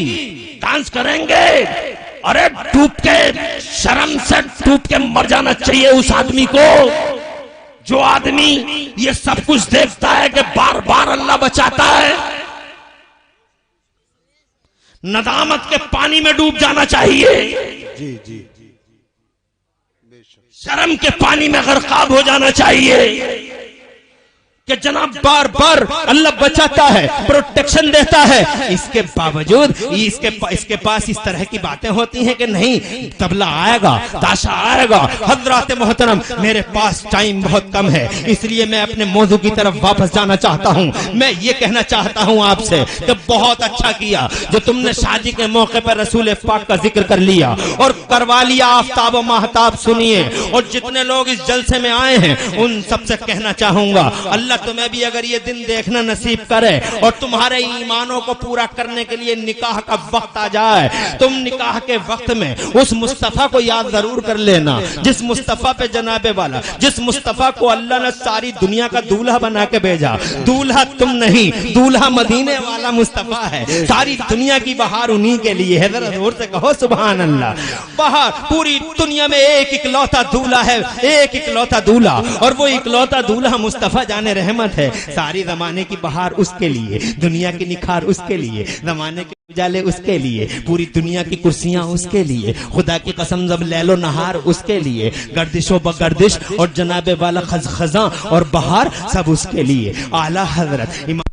डांस करेंगे। अरे डूब के, शर्म से डूब के मर जाना चाहिए उस आदमी को जो आदमी ये सब कुछ देखता है कि बार बार अल्लाह बचाता है। नदामत के पानी में डूब जाना चाहिए, जी जी जी। शर्म के पानी में गर्काब हो जाना चाहिए कि जनाब बार बार अल्लाह बचाता है, प्रोटेक्शन देता है। इसके बावजूद इसके पास इस तरह की बातें होती हैं कि नहीं, तबला आएगा, ताशा आएगा। हजरात मोहतरम, मेरे पास टाइम बहुत कम है, इसलिए मैं अपने मौजू की तरफ वापस जाना चाहता हूं। मैं ये कहना चाहता हूं आपसे कि बहुत अच्छा किया जो तुमने शादी के मौके पर रसूल पाक का जिक्र कर लिया और करवा लिया आफताब व महताब। सुनिए, और जितने लोग इस जलसे में आए हैं उन सबसे कहना चाहूंगा, अल्लाह तुम्हें भी अगर ये दिन देखना नसीब करे और तुम्हारे ईमानों को पूरा करने के लिए निकाह का वक्त आ जाए, तुम निकाह के वक्त में उस मुस्तफा को याद जरूर कर लेना, जिस मुस्तफा पे जनाबे वाला, जिस मुस्तफा को अल्लाह ने सारी दुनिया का दूल्हा बना के भेजा। दूल्हा तुम नहीं, दूल्हा मदीने वाला मुस्तफा है। सारी दुनिया की बहार उन्हीं के लिए है। जरा जोर से कहो सुभान अल्लाह। बहार पूरी दुनिया में एक इकलौता दूल्हा है, एक इकलौता दूल्हा, और वो इकलौता दूल्हा मुस्तफा जाने रहमत है। सारी जमाने की बहार उसके लिए, दुनिया की निखार उसके लिए, जमाने के उजाले उसके लिए, पूरी दुनिया की कुर्सियां उसके लिए, खुदा की कसम जब लैलो नहार उसके लिए, गर्दिशो बगर्दिश और जनाबे वाला खजा और बहार सब उसके लिए। आला हजरत इमाम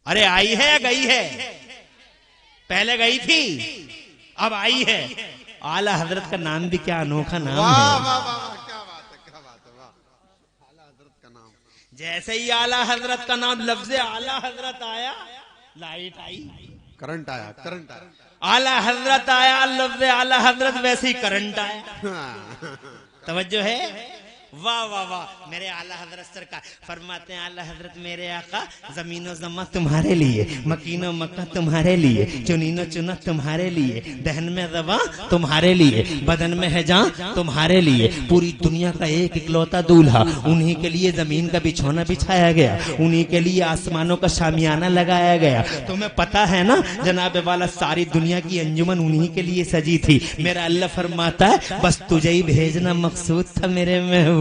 अरे आई है या गई है? पहले गई थी, अब आई है। आला हजरत का नाम भी क्या अनोखा नाम वाह है। वाह वाह वाह, क्या बात है, क्या बात है, वाह। आला हजरत का नाम, जैसे ही आला हजरत का नाम, लफ्ज आला हजरत आया, लाइट आई, करंट आया, करंट आया। आला हजरत आया, लफ्ज आला हजरत, वैसे ही करंट आया। हाँ। तवज्जो है। वाह वाह वाह। मेरे आला हजरत सरकार फरमाते हैं, आला हजरत मेरे आका, जमीनो जमा तुम्हारे लिए, मकीनो मक्का तुम्हारे लिए, चुनीनो चुना तुम्हारे लिए, दहन में दवा तुम्हारे लिए, बदन में है जान तुम्हारे लिए, पूरी दुनिया का एक इकलौता दूल्हा, उन्हीं के लिए जमीन का बिछौना बिछाया गया, उन्हीं के लिए आसमानों का शामियाना लगाया गया। तुम्हें पता है ना जनाब वाला, सारी दुनिया की अंजुमन उन्हीं के लिए सजी थी। मेरा अल्लाह फरमाता है, बस तुझे ही भेजना मकसूद था मेरे महबूब,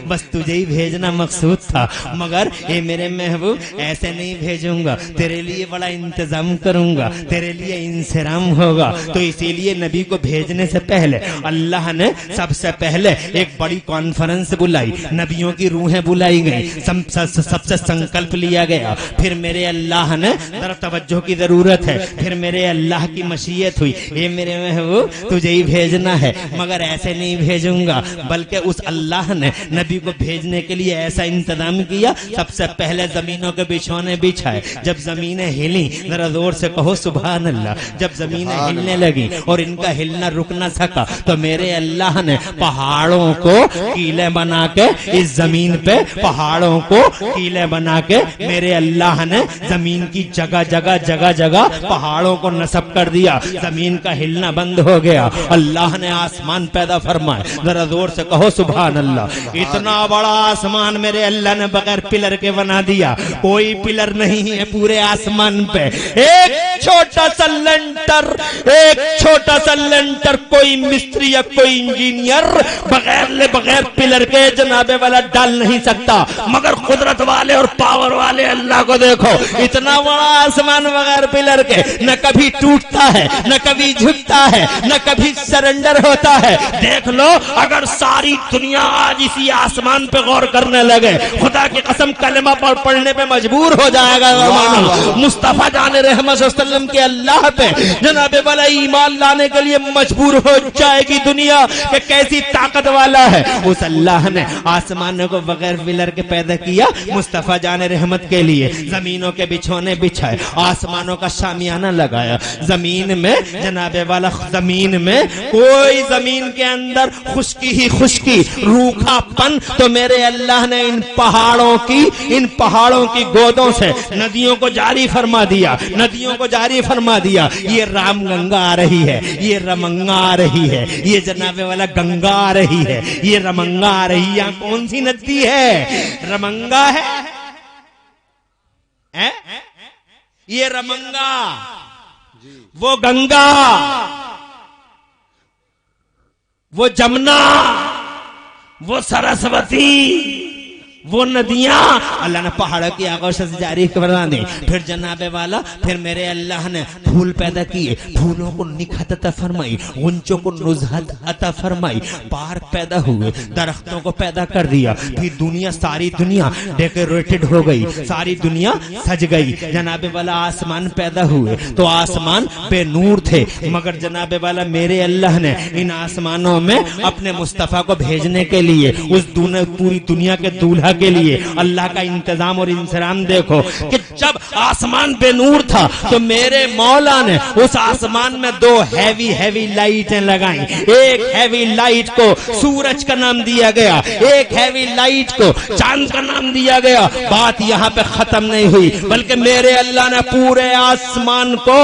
बस तुझे ही भेजना मकसूद था, मगर ये मेरे महबूब ऐसे नहीं भेजूंगा, तेरे लिए बड़ा इंतजाम करूंगा, तेरे लिए इंसराम होगा। तो इसीलिए नबी को भेजने से पहले अल्लाह ने सबसे पहले एक बड़ी कॉन्फ्रेंस बुलाई, नबियों की रूहें बुलाई गई, सबसे संकल्प लिया गया। फिर मेरे अल्लाह ने, जरा तवज्जो की जरूरत है, फिर मेरे अल्लाह की मशीयत हुई, ये मेरे महबूब तुझे ही भेजना है, मगर ऐसे नहीं भेजूंगा, बल्कि उस अल्लाह ने नबी को भेजने के लिए ऐसा इंतजाम किया, सबसे पहले जमीनों के बिछौने बिछाए। जब जमीनें हिली, जरा जोर से कहो सुभान अल्लाह, जब जमीनें हिलने लगी और इनका हिलना रुक न सका, तो मेरे अल्लाह ने पहाड़ों को कीले बना के, इस जमीन पे पहाड़ों को कीले बना के मेरे अल्लाह ने जमीन की जगह जगह जगह जगह पहाड़ों को नस्ब कर दिया, जमीन का हिलना बंद हो गया। अल्लाह ने आसमान पैदा फरमाए, जरा जोर से कहो सुभान अल्लाह। इतना बड़ा आसमान मेरे अल्लाह ने बगैर पिलर के बना दिया, कोई पिलर नहीं है पूरे आसमान पे, एक छोटा सा लेंटर, एक छोटा सा लेंटर, कोई मिस्त्री या कोई इंजीनियर बगैर पिलर के जनाबे वाला डाल नहीं सकता, मगर कुदरत वाले और पावर वाले अल्लाह को देखो, इतना बड़ा आसमान बगैर पिलर के न कभी टूटता है, न कभी झुकता है, न कभी सरेंडर होता है। देख लो, अगर सारी दुनिया आज इसी आसमान पे गौर करने लगे, खुदा की कसम कलमा पढ़ने पे मजबूर हो जाएगा। मुस्तफा जाने रहमत सल्लम के अल्लाह पे जनाबे वाला ईमान लाने के लिए मजबूर हो जाएगी दुनिया कि कैसी ताकत वाला है। उस अल्लाह ने आसमानों को बगैर पिलर के पैदा किया, मुस्तफा जाने रहमत के लिए जमीनों के बिछौने बिछाए, आसमानों का शामियाना लगाया, जमीन में जनाबे वाला, जमीन में कोई जमीन के अंदर खुश्की ही खुश्की, रूखापन, तो मेरे अल्लाह ने इन पहाड़ों की गोदों से नदियों को जारी फरमा दिया, नदियों को जारी फरमा दिया। ये राम गंगा आ रही है, ये रमंगा आ रही है, ये जनाबे वाला गंगा आ रही है, ये रमंगा आ रही है। यहाँ कौन सी नदी है? रमंगा है? ये रमंगा, वो गंगा, वो जमुना, वो सरस्वती, वो नदियां अल्लाह ने पहाड़ों की आगोश से जारी करवा दी। फिर जनाबे वाला, फिर मेरे अल्लाह ने फूल पैदा किए, फूलों को निखत अता फरमाई, गुंचों को नुजहत अता फरमाई, पार्क पैदा हुए, दरख्तों को पैदा कर दिया। फिर दुनिया, सारी दुनिया डेकोरेटेड हो गई, सारी दुनिया सज गई। जनाबे वाला आसमान पैदा हुए, तो आसमान बेनूर थे, मगर जनाबे वाला मेरे अल्लाह ने इन आसमानों में अपने मुस्तफा को भेजने के लिए, उस पूरी दुनिया के दूल्हा के लिए अल्लाह का इंतजाम और इंतजाम देखो कि जब आसमान बेनूर था तो मेरे मौला ने उस आसमान में दो हैवी लाइटें लगाई। एक हैवी लाइट को सूरज का नाम दिया गया, एक हैवी लाइट को चांद का नाम दिया गया। बात यहाँ पे खत्म नहीं हुई, बल्कि मेरे अल्लाह ने पूरे आसमान को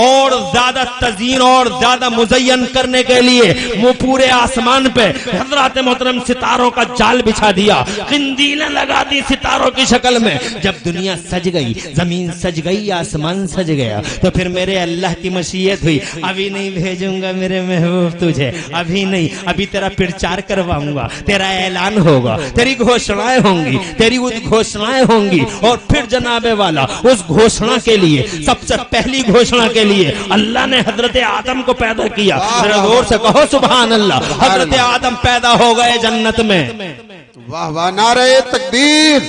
और ज्यादा तज़ीन और ज्यादा मुज़य्यन करने के लिए वो पूरे आसमान पे हज़रात मोहतरम सितारों का जाल बिछा दिया, किंदीलें लगा दी सितारों की शक्ल में। जब दुनिया सज गई, जमीन सज गई, आसमान सज गया, तो फिर मेरे अल्लाह की मशीयत हुई, अभी नहीं भेजूंगा मेरे महबूब तुझे, अभी नहीं, अभी तेरा प्रचार करवाऊंगा, तेरा ऐलान होगा, तेरी घोषणाएं होंगी, तेरी उद्घोषणाएं होंगी। और फिर जनाबे वाला उस घोषणा के लिए, सबसे पहली घोषणा के लिए अल्लाह ने हजरत आदम को पैदा किया। जोर से कहो सुभान अल्लाह। हजरत आदम पैदा हो गए जन्नत में। वाह वाह, नारे तकबीर।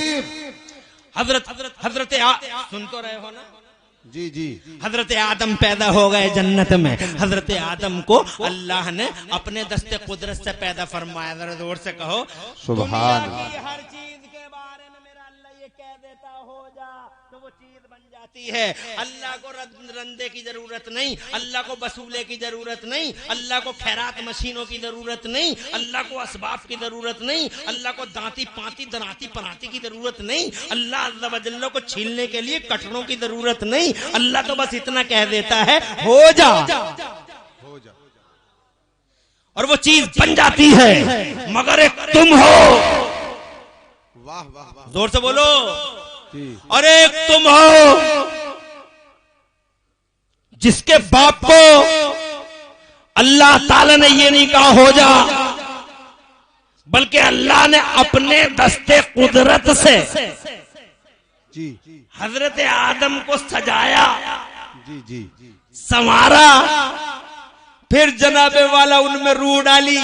हजरत सुन तो रहे हो ना? जी जी। हजरत आदम पैदा हो गए जन्नत में। हजरत आदम को अल्लाह ने अपने दस्ते कुदरत से पैदा फरमाया। जरा जोर से कहो सुभान दुनिया की हर चीज के बारे में मेरा अल्लाह ये कह देता हो जा तो वो चीज बन जाती है। अल्लाह को रंदे की जरूरत नहीं, अल्लाह को वसूले की जरूरत नहीं, अल्लाह को खैरात मशीनों की जरूरत नहीं, अल्लाह को असबाब की जरूरत नहीं, अल्लाह को दांती पाती दराती पराती की जरूरत नहीं, अल्लाह अज़्ज़ा व जल्ला को छीलने के लिए कटरों की जरूरत नहीं। अल्लाह तो बस इतना कह देता है हो जा, हो जा, और वो चीज बन जाती है। मगर एक तुम हो, वाह वाह वाह जोर से बोलो, जी। और एक तुम हो जिसके बाप को अल्लाह ताला ने ये नहीं कहा हो जा, बल्कि अल्लाह ने अपने दस्ते कुदरत से जी हजरत आदम को सजाया, जी जी संवारा, फिर जनाबे वाला उनमें रूह डाली।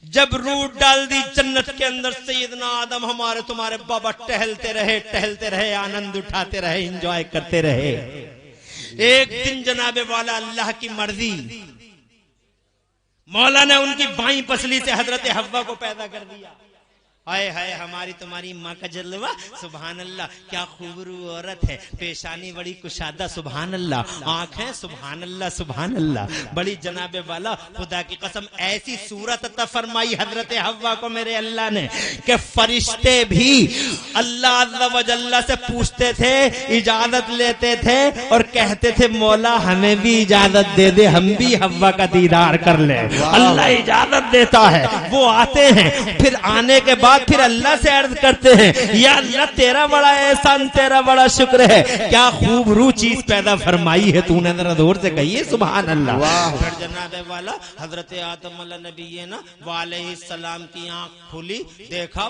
जब रूह डाल दी जन्नत के अंदर, सैयदना आदम हमारे तुम्हारे बाबा टहलते रहे, आनंद उठाते रहे, एंजॉय करते रहे। एक दिन जनाबे वाला अल्लाह की मर्जी, मौला ने उनकी बाईं पसली से हजरत हव्वा को पैदा कर दिया। हाय हाय, हमारी तुम्हारी माँ का जलवा, सुभान अल्लाह, क्या खूबरू औरत है, पेशानी बड़ी कुशादा, सुभान अल्लाह, आंखें सुभान अल्लाह, सुभान अल्लाह, बड़ी जनाबे वाला, खुदा की कसम ऐसी सूरत अता फरमाई हजरत हव्वा को मेरे अल्लाह ने कि फरिश्ते भी अल्लाह अज़्ज़ा व जल्ला से पूछते थे, इजाजत लेते थे और कहते थे मौला हमें भी इजाजत दे दे, हम भी हव्वा का दीदार कर ले। अल्लाह इजाजत देता है, वो आते हैं, फिर आने के बाद फिर अल्लाह से अर्ज करते हैं या अल्लाह तेरा बड़ा एहसान, तेरा बड़ा शुक्र है, क्या खूबरू चीज पैदा फरमाई है तूने, जरा जोर से कहिए सुभान अल्लाह। फिर जनाबे वाला हजरत आदम नबी ना वालेहिस्सलाम की आंख खुली, देखा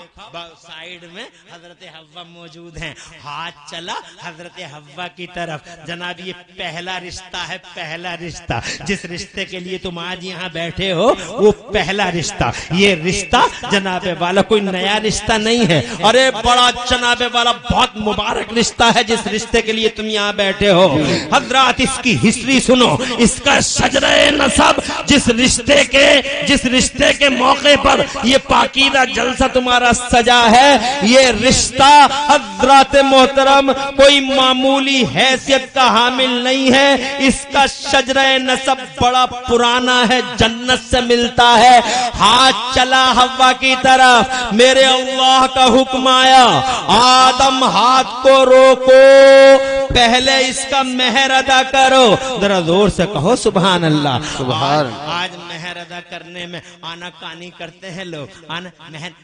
साइड में हजरत हव्वा मौजूद हैं, हाथ चला हजरत हव्वा की तरफ। जनाब ये पहला रिश्ता है, पहला रिश्ता, जिस रिश्ते के लिए तुम आज यहाँ बैठे हो वो पहला रिश्ता। ये रिश्ता जनाबे वाला कोई नया रिश्ता नहीं है, अरे बड़ा जनाबे वाला बहुत मुबारक रिश्ता है जिस रिश्ते के लिए तुम यहाँ बैठे हो। हजरात इसकी हिस्ट्री सुनो, इसका शजरे नसब, जिस रिश्ते के मौके पर ये पाकीदा जलसा तुम्हारा सजा है, ये रिश्ता हजरात मोहतरम कोई मामूली हैसियत का हामिल नहीं है। इसका शजरे नसब बड़ा पुराना है, जन्नत से मिलता है। हाथ चला हव्वा की तरफ, मेरे अल्लाह का हुक्म आया, आदम हाथ को रोको, पहले इसका मेहर अदा करो। जरा जोर से कहो सुभान अल्लाह। सुभान। आज मेहर अदा करने में आना कानी करते हैं लोग, आना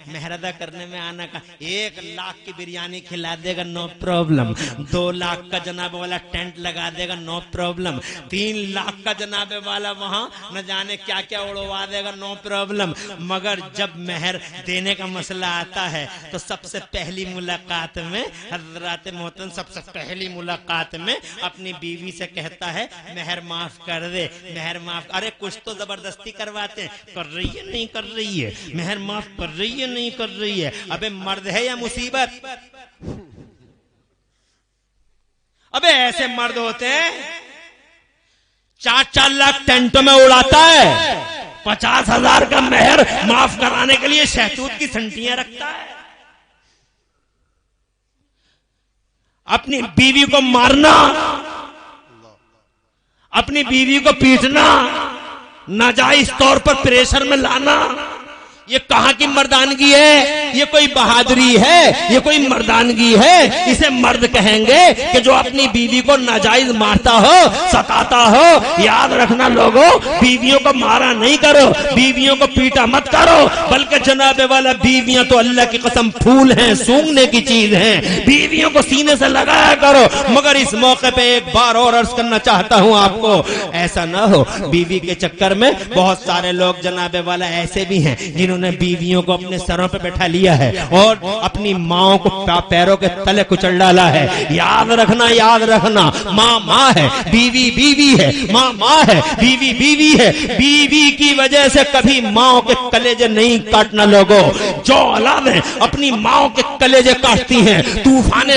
मेहर अदा करने में आना का 1 लाख की बिरयानी खिला देगा, नो प्रॉब्लम। 2 लाख का जनाबे वाला टेंट लगा देगा, नो प्रॉब्लम। 3 लाख का जनाबे वाला वहां न जाने क्या क्या उड़वा देगा, नो प्रॉब्लम। मगर जब मेहर देने का मसला आता है तो सबसे पहली मुलाकात में हजरत मोहतरम सबसे पहली मुलाकात में अपनी बीवी से कहता है मेहर माफ कर दे, मेहर माफ। अरे कुछ तो जबरदस्ती करवाते हैं, कर रही है नहीं कर रही है, मेहर माफ कर रही है नहीं कर रही है। अबे मर्द है या मुसीबत? अबे ऐसे मर्द होते हैं 4-4 लाख टेंटों में उड़ाता है, 50,000 का मेहर माफ कराने के लिए शहतूत की संटियां रखता है। अपनी बीवी को मारना, अपनी बीवी को पीटना, नाजायज तौर पर प्रेशर में लाना, ये कहां की मर्दानगी है? ये कोई बहादुरी है? ये कोई मर्दानगी है? इसे मर्द कहेंगे कि जो अपनी बीवी को नाजायज मारता हो, सताता हो। याद रखना लोगों, बीवियों को मारा नहीं करो, बीवियों को पीटा मत करो, बल्कि जनाबे वाला बीवियां तो अल्लाह की कसम फूल हैं, सूंघने की चीज हैं। बीवियों को सीने से लगाया करो। मगर इस मौके पे एक बार और अर्ज करना चाहता हूं आपको, ऐसा ना हो बीवी के चक्कर में बहुत सारे लोग जनाबे वाला ऐसे भी हैं जिन्होंने बीवियों को अपने सरों पे बैठा लिया है और अपनी माओ को पैरों के तले कुचल डाला है। याद रखना, माँ माँ है, बीवी बीवी है, माँ माँ है, बीवी बीवी है। बीवी की वजह से कभी माओ के कलेजे नहीं काटना लोगों। जो औलादें अपनी माओ के कलेजे काटती हैं तूफान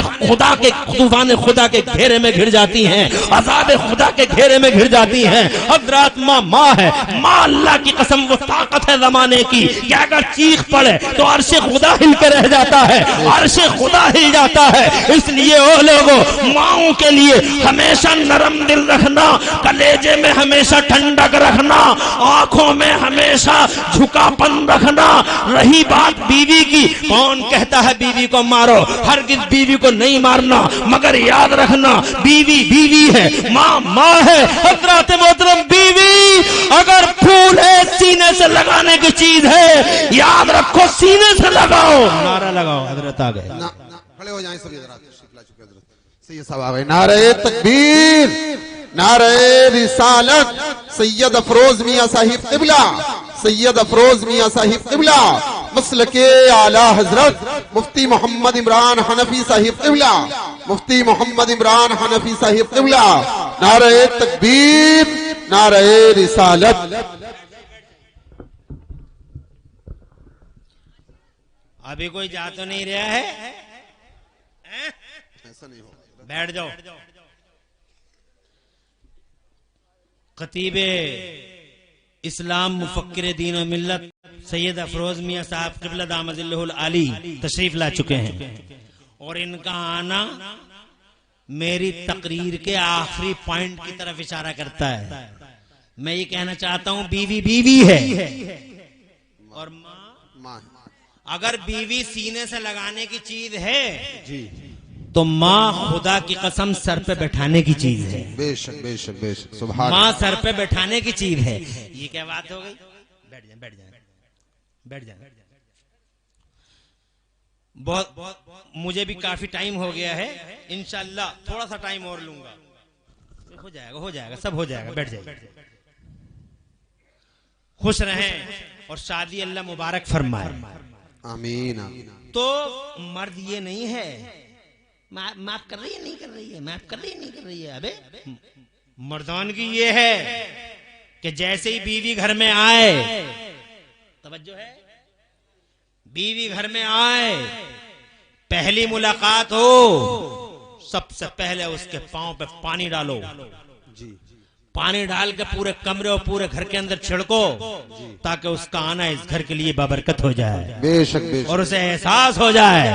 खुदा के घेरे में घिर जाती हैं, अज़ाब खुदा के घेरे में घिर जाती हैं। हज़रत माँ है, माँ अल्लाह की कसम वो ताकत है जमाने की कि अगर चीख पड़े तो अर्शे खुदा हिल के रह जाता है, अर्शे खुदा हिल जाता है। इसलिए ओ लोगों, माओं के लिए हमेशा नरम दिल रखना, कलेजे में हमेशा ठंडक रखना, आंखों में हमेशा झुकापन रखना। रही बात बीवी की, कौन कहता है बीवी को मारो? हरगिज बीवी को नहीं मारना, मगर याद रखना बीवी बीवी है, माँ माँ है। हज़रत मोहतरम, बीवी अगर फूल है सीने से लगाने की चीज है, याद रखो सीने से लगाओ। नारा लगाओ। हजरत आ गए, खड़े हो जाएं सभी हजरात, सही सब आ गए। नारे तकबीर, नारे रिसालत। सैयद अफरोज मियां साहिब क़िबला, सैयद अफरोज मियां साहिब क़िबला, मसलके आला हजरत मुफ्ती मोहम्मद इमरान हनफी साहिब क़िबला, मुफ्ती मोहम्मद इमरान हनफी साहिब क़िबला। नारे तकबीर, नारे रिसालत। अभी कोई जा तो नहीं रहा है? ऐसा नहीं होगा, बैठ जाओ। खतीबे इस्लाम मुफक्किर दीन व मिल्लत सैयद अफरोज मियां साहब क़िबला दामजिल्लहुल आली तशरीफ ला चुके हैं और इनका आना मेरी तकरीर के आखिरी पॉइंट की तरफ इशारा करता है। मैं ये कहना चाहता हूं, बीवी बीवी है और माँ, अगर बीवी सीने से लगाने की चीज है जी, तो माँ खुदा की कसम सर पे बैठाने की चीज है। बेशक बेशक बेशक, सुभान। माँ सर पे बैठाने की चीज है। ये क्या बात हो गई? बैठ जाए, बैठ जाए, बैठ जाए। बहुत मुझे भी काफी टाइम हो गया है, इंशाल्लाह थोड़ा सा टाइम और लूंगा। हो जाएगा, हो जाएगा, सब हो जाएगा। बैठ जाए। खुश रहें और शादी अल्लाह मुबारक फरमाए। आमीन। तो मर्द ये नहीं है माफ कर रही है, नहीं कर रही है, माफ कर रही है, नहीं कर रही है। अबे मर्दानगी ये है कि जैसे ही बीवी घर में आए, तवज्जो है, बीवी घर में आए, पहली मुलाकात हो, सबसे पहले उसके पांव पे पानी डालो जी, पानी डाल के पूरे कमरे और पूरे घर के अंदर छिड़को ताकि उसका आना इस घर के लिए बाबरकत हो जाए। बेशक बेशक। और उसे एहसास हो जाए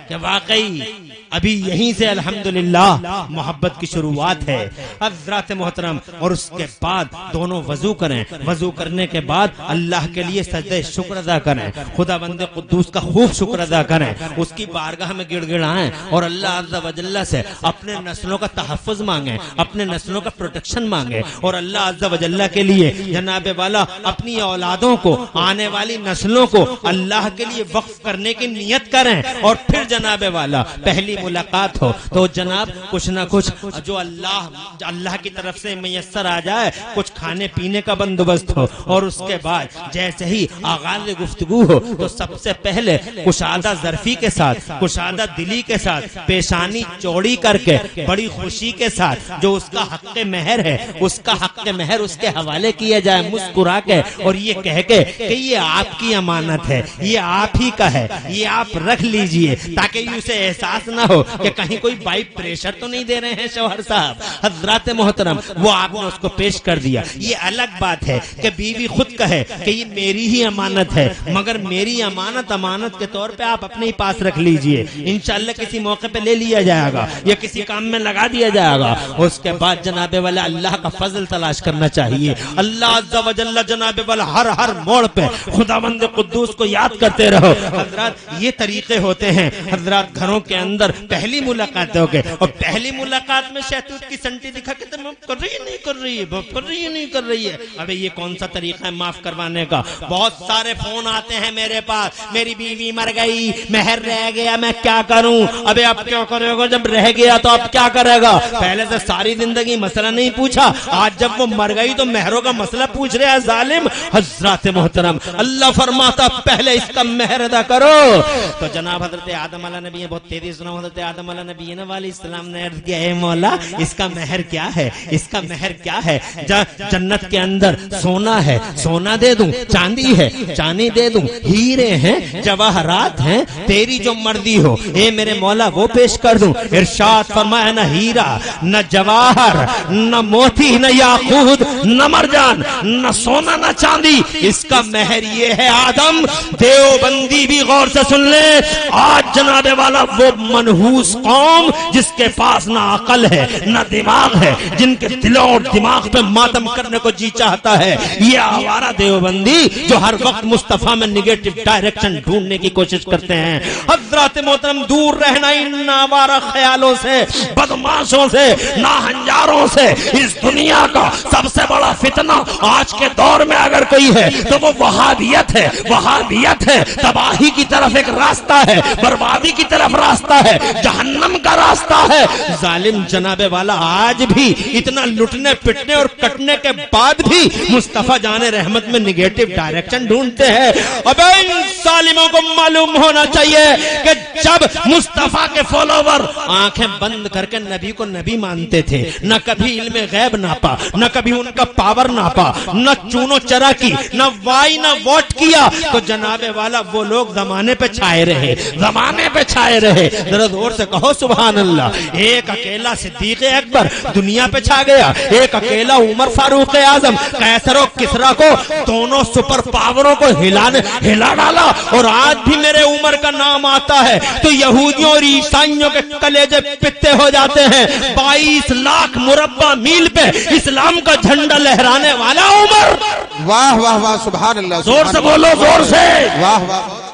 कि वाकई अभी यहीं से अल्हम्दुलिल्लाह मोहब्बत की शुरुआत है। हज़रात मोहतरम, और उसके बाद दोनों वजू करें। वजू करने के बाद अल्लाह के लिए सजदे शुक्र अदा करें, खुदा बंदे कुद्दूस का खूब शुक्र अदा करें, उसकी बारगाह में गिड़गिड़ाएं और अल्लाह अज़्ज़ा व जल्ला से अपने नस्लों का तहफ़्फ़ुज़ मांगे, अपने नस्लों का प्रोटेक्शन मांगे और अल्लाह अज़्ज़ा व जल्ला के लिए जनाब वाला अपनी औलादों को, आने वाली नस्लों को अल्लाह के लिए वक्फ करने की नियत करें। और फिर जनाब वाला पहली मुलाकात हो तो जनाब कुछ ना कुछ जो अल्लाह की तरफ से मैसर आ जाए, कुछ खाने पीने का बंदोबस्त हो। और उसके बाद जैसे ही आगाज गुफ्तगू हो तो सबसे पहले कुशादा ज़र्फी के साथ, कुशादा दिली के साथ, पेशानी चौड़ी करके बड़ी खुशी के साथ जो उसका हक़ महर है, उसका हक़ महर उसके हवाले किया जाए मुस्कुरा के, और ये कह के कि ये आपकी अमानत है, ये आप ही का है, ये आप रख लीजिए, ताकि उसे एहसास ना हो कि कहीं कोई बाई प्रेशर तो नहीं दे रहे हैं शौहर साहब। हज़रात मोहतरम, वो आपने उसको पेश कर दिया। ये अलग बात है कि बीवी खुद कहे कि ये मेरी ही अमानत है, मगर मेरी अमानत के तौर पे आप अपने ही पास रख लीजिए, इंशाअल्लाह किसी मौके पे ले लिया जाएगा या किसी काम में लगा दिया जाएगा। उसके बाद जनाबे वाला अल्लाह का फजल तलाश करना चाहिए। अल्लाह अज़्ज़ा व जल्ला जनाबे वाला हर मोड़ पे खुदावंद कुद्दूस को याद करते रहो। हज़रात, ये तरीके होते हैं हज़रात घरों के अंदर पहली मुलाकात हो गई और पहली मुलाकात में शहतूत की संटी दिखा के तुम कर रही है नहीं कर रही है, कर रही है नहीं कर रही है। अबे ये कौन सा तरीका है माफ करवाने का? बहुत सारे फोन आते हैं मेरे पास, मेरी बीवी मर गई, मेहर रह गया, मैं क्या करूं? अबे अब क्या करेगा? जब रह गया तो अब क्या करेगा? पहले से सारी जिंदगी मसला नहीं पूछा, आज जब वो मर गई तो मेहरों का मसला पूछ रहे हैं जालिम। हजरत मोहतरम अल्लाह फरमाता पहले इसका मेहर अदा करो। तो जनाब हजरत आदम अलैहि नबी है, बहुत तेजी सुना, हजरत आदम अलैहि नबी वाली इस्लाम ने अर्ज किया, मौला इसका मेहर क्या है? इसका मेहर क्या है? जन्नत के अंदर सोना है, सोना दे दूं, चांदी है, चांदी दे दूं, हीरे हैं, जवाहरात हैं, तेरी जो मर्जी हो ए मेरे मौला वो पेश कर दूं। इरशाद फरमाया न हीरा न जवाहर न मोती न याकूत न मरजान न सोना न चांदी, इसका मेहर ये है आदम। देवबंदी भी गौर से सुन ले, आज जनाबे वाला वो मनहूस कौम जिसके पास ना अकल है ना दिमाग है, जिनके दिलों और दिमाग पे मातम करने को जी चाहता है, ये आवारा देवबंदी जो हर वक्त मुस्तफा में निगेटिव डायरेक्शन ढूंढने की कोशिश करते हैं। हजरत मोहतरम दूर रहना इन आवारा ख्यालों से, बदमाशों से, नाहंजारों से। इस दुनिया का सबसे बड़ा फितना आज के दौर में अगर कोई है तो वो वहाबियत है। वहाबियत है, तबाही की तरफ एक रास्ता है, बर्बादी की तरफ रास्ता है, जहन्नम का रास्ता है। जालिम जनाबे वाला आज भी इतना लुटने पिटने और कटने के बाद भी मुस्तफा जाने रहमत में निगेटिव डायरेक्शन ढूंढते हैं। अबे इन जालिमों को मालूम होना चाहिए कि जब मुस्तफा के फॉलोवर आंखें बंद करके नबी को नबी मानते थे, न कभी इल्मे गैब नापा, न कभी उनका पावर नापा, न चूनो चरा की, न वाई न वोट किया, तो जनाबे वाला वो लोग जमाने पे छाए रहे, जमाने पे छाए रहे। जरा जोर से कहो सुभान अल्लाह। एक अकेला सिद्दीक अकबर दुनिया पे छा गया, एक अकेला उमर फारूक आजम कैसर और किसरा को, दोनों सुपर पावरों को हिला डाला। और आज भी मेरे उमर का नाम आता है तो यहूदियों और ईसाइयों के कलेजे पित्ते हो जाते हैं। 22 लाख मुरब्बा मील पे इस्लाम का झंडा लहराने वाला उमर। वाह वाह वाह सुभान अल्लाह, जोर से बोलो, जोर से। वाह वाह।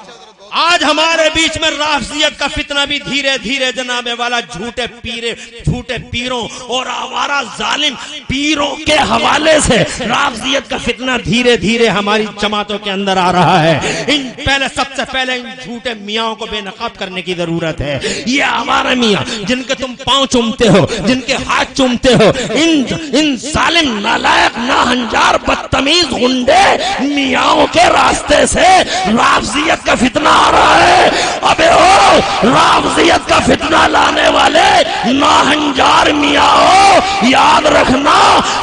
आज हमारे बीच में राफजियत का फितना भी धीरे धीरे जनाबे वाला झूठे पीरों और आवारा जालिम पीरों के हवाले से राफजियत का फितना धीरे धीरे हमारी जमातों के अंदर आ रहा है। सबसे पहले इन झूठे मियाओं को बेनकाब करने की जरूरत है। ये आवारा मियाँ जिनके तुम पांव चूमते हो, जिनके हाथ चूमते हो, इन जालिम नालायक नाहंजार बदतमीज गुंडे मियाओं के रास्ते से राफजियत का फितना आ रहा है। अबे ओ राफजियत का फितना लाने वाले नाहंजार मियाँ हो, याद रखना